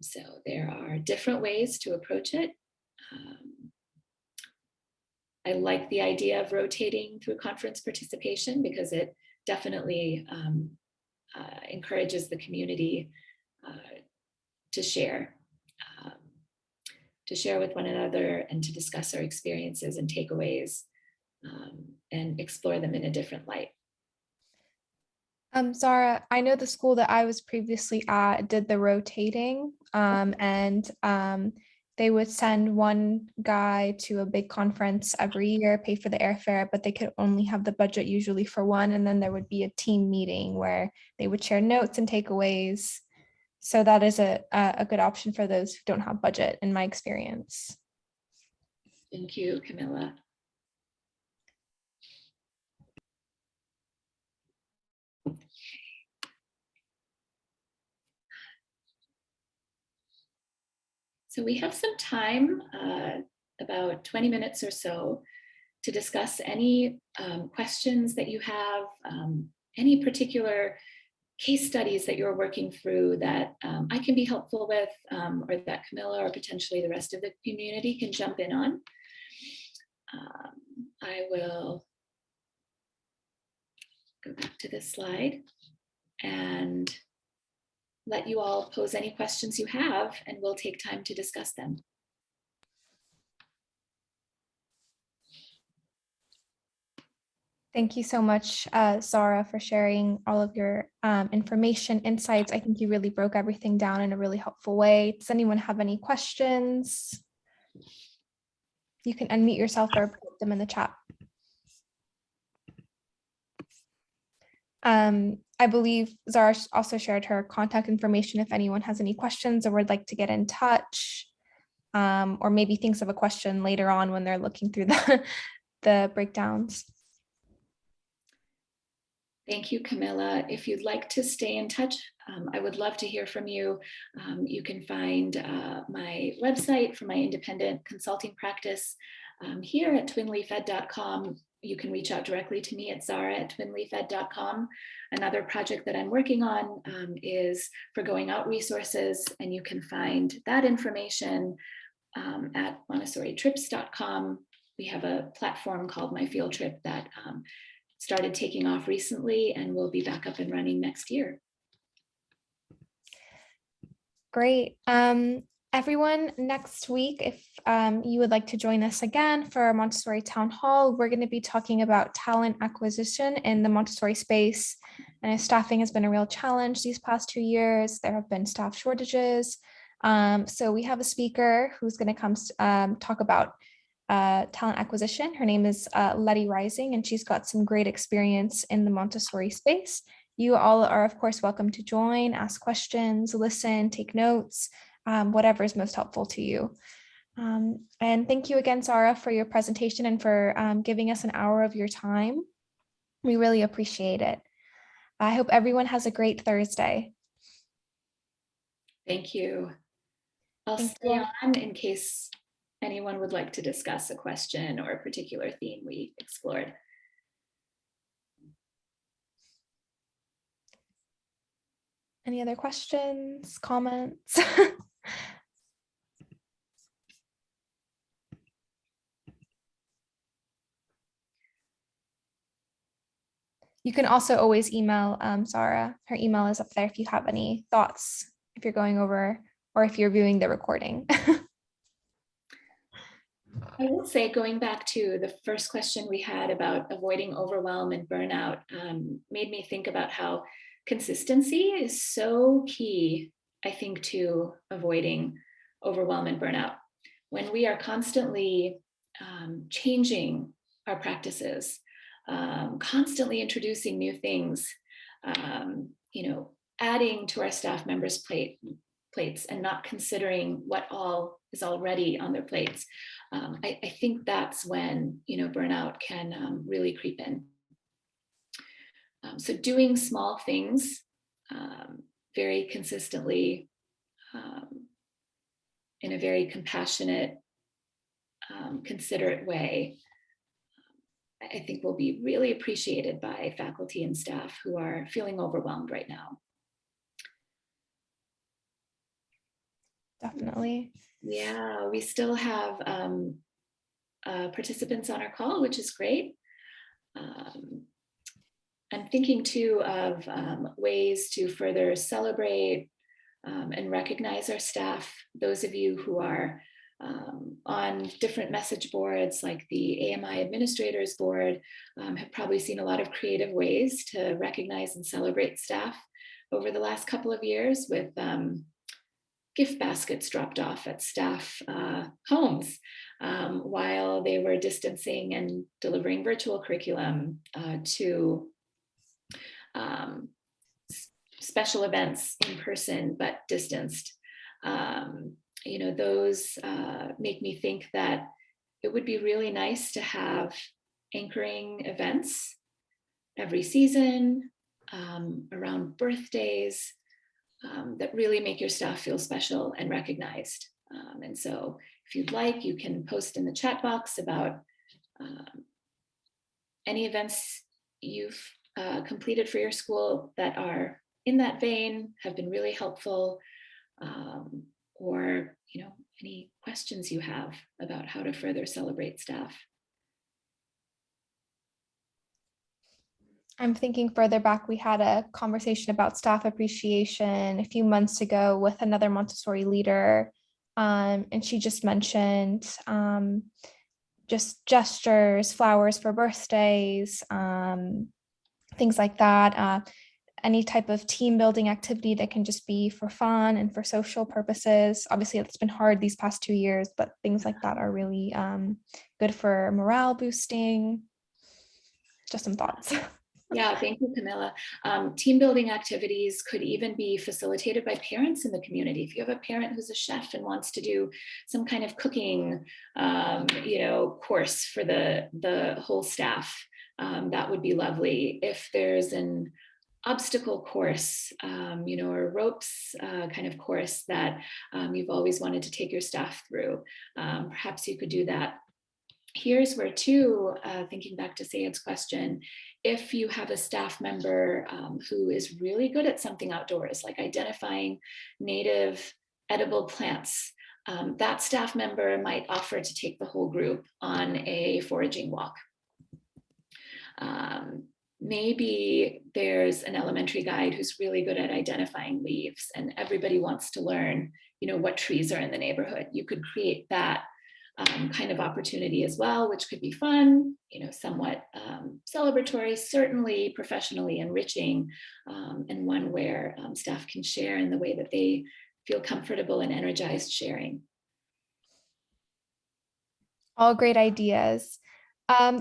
So there are different ways to approach it. I like the idea of rotating through conference participation because it definitely encourages the community to share with one another and to discuss our experiences and takeaways and explore them in a different light. Zahra, I know the school that I was previously at did the rotating, and they would send one guy to a big conference every year, pay for the airfare, but they could only have the budget usually for one. And then there would be a team meeting where they would share notes and takeaways. So that is a good option for those who don't have budget, in my experience. Thank you, Camilla. So we have some time, about 20 minutes or so, to discuss any questions that you have, any particular case studies that you're working through that I can be helpful with, or that Camilla or potentially the rest of the community can jump in on. I will go back to this slide and let you all pose any questions you have, and we'll take time to discuss them. Thank you so much, Zahra, for sharing all of your information, insights. I think you really broke everything down in a really helpful way. Does anyone have any questions? You can unmute yourself or put them in the chat. I believe Zahra also shared her contact information if anyone has any questions or would like to get in touch, or maybe thinks of a question later on when they're looking through the breakdowns. Thank you, Camilla. If you'd like to stay in touch, I would love to hear from you. You can find my website for my independent consulting practice here at twinleafed.com. You can reach out directly to me at zahra@twinleafed.com. Another project that I'm working on is for going out resources, and you can find that information at montessoritrips.com. We have a platform called My Field Trip that started taking off recently and will be back up and running next year. Great. Everyone, next week, if you would like to join us again for our Montessori Town Hall, we're going to be talking about talent acquisition in the Montessori space. And staffing has been a real challenge these past 2 years. There have been staff shortages. So we have a speaker who's going to come talk about talent acquisition. Her name is Letty Rising, and she's got some great experience in the Montessori space. You all are, of course, welcome to join, ask questions, listen, take notes, whatever is most helpful to you. And thank you again, Zahra, for your presentation and for giving us an hour of your time. We really appreciate it. I hope everyone has a great Thursday. Thank you. I'll stay on in case anyone would like to discuss a question or a particular theme we explored. Any other questions, comments? You can also always email Zahra. Her email is up there if you have any thoughts, if you're going over or if you're viewing the recording. I will say, going back to the first question we had about avoiding overwhelm and burnout, made me think about how consistency is so key, I think, to avoiding overwhelm and burnout. When we are constantly changing our practices, constantly introducing new things, adding to our staff members' plates and not considering what all is already on their plates. I think that's when burnout can really creep in. So doing small things very consistently in a very compassionate, considerate way, I think will be really appreciated by faculty and staff who are feeling overwhelmed right now. Definitely. Yeah, we still have participants on our call, which is great. I'm thinking too of ways to further celebrate and recognize our staff. Those of you who are on different message boards like the AMI Administrators Board have probably seen a lot of creative ways to recognize and celebrate staff over the last couple of years with gift baskets dropped off at staff homes while they were distancing and delivering virtual curriculum to special events in person but distanced. Those make me think that it would be really nice to have anchoring events every season around birthdays that really make your staff feel special and recognized. And so if you'd like, you can post in the chat box about any events you've completed for your school that are in that vein, have been really helpful, or any questions you have about how to further celebrate staff. I'm thinking further back, we had a conversation about staff appreciation a few months ago with another Montessori leader. And she just mentioned just gestures, flowers for birthdays, things like that. Any type of team building activity that can just be for fun and for social purposes. Obviously, it's been hard these past 2 years, but things like that are really good for morale boosting. Just some thoughts. Yeah, thank you, Camilla. Team building activities could even be facilitated by parents in the community. If you have a parent who's a chef and wants to do some kind of cooking, course for the whole staff, that would be lovely. If there's an obstacle course, or ropes kind of course that you've always wanted to take your staff through, perhaps you could do that. Here's where too, thinking back to Sayed's question, if you have a staff member who is really good at something outdoors, like identifying native edible plants, that staff member might offer to take the whole group on a foraging walk. Maybe there's an elementary guide who's really good at identifying leaves and everybody wants to learn, what trees are in the neighborhood. You could create that kind of opportunity as well, which could be fun, somewhat celebratory, certainly professionally enriching, and one where staff can share in the way that they feel comfortable and energized sharing. All great ideas.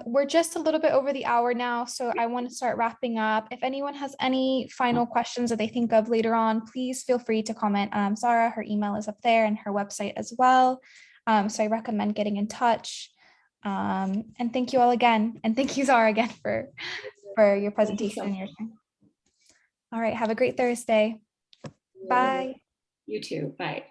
We're just a little bit over the hour now, so I want to start wrapping up. If anyone has any final questions that they think of later on, please feel free to comment. Zahra, her email is up there and her website as well. So I recommend getting in touch. And thank you all again. And thank you, Zahra, again for your presentation and your time. All right, have a great Thursday. Bye. You too. Bye.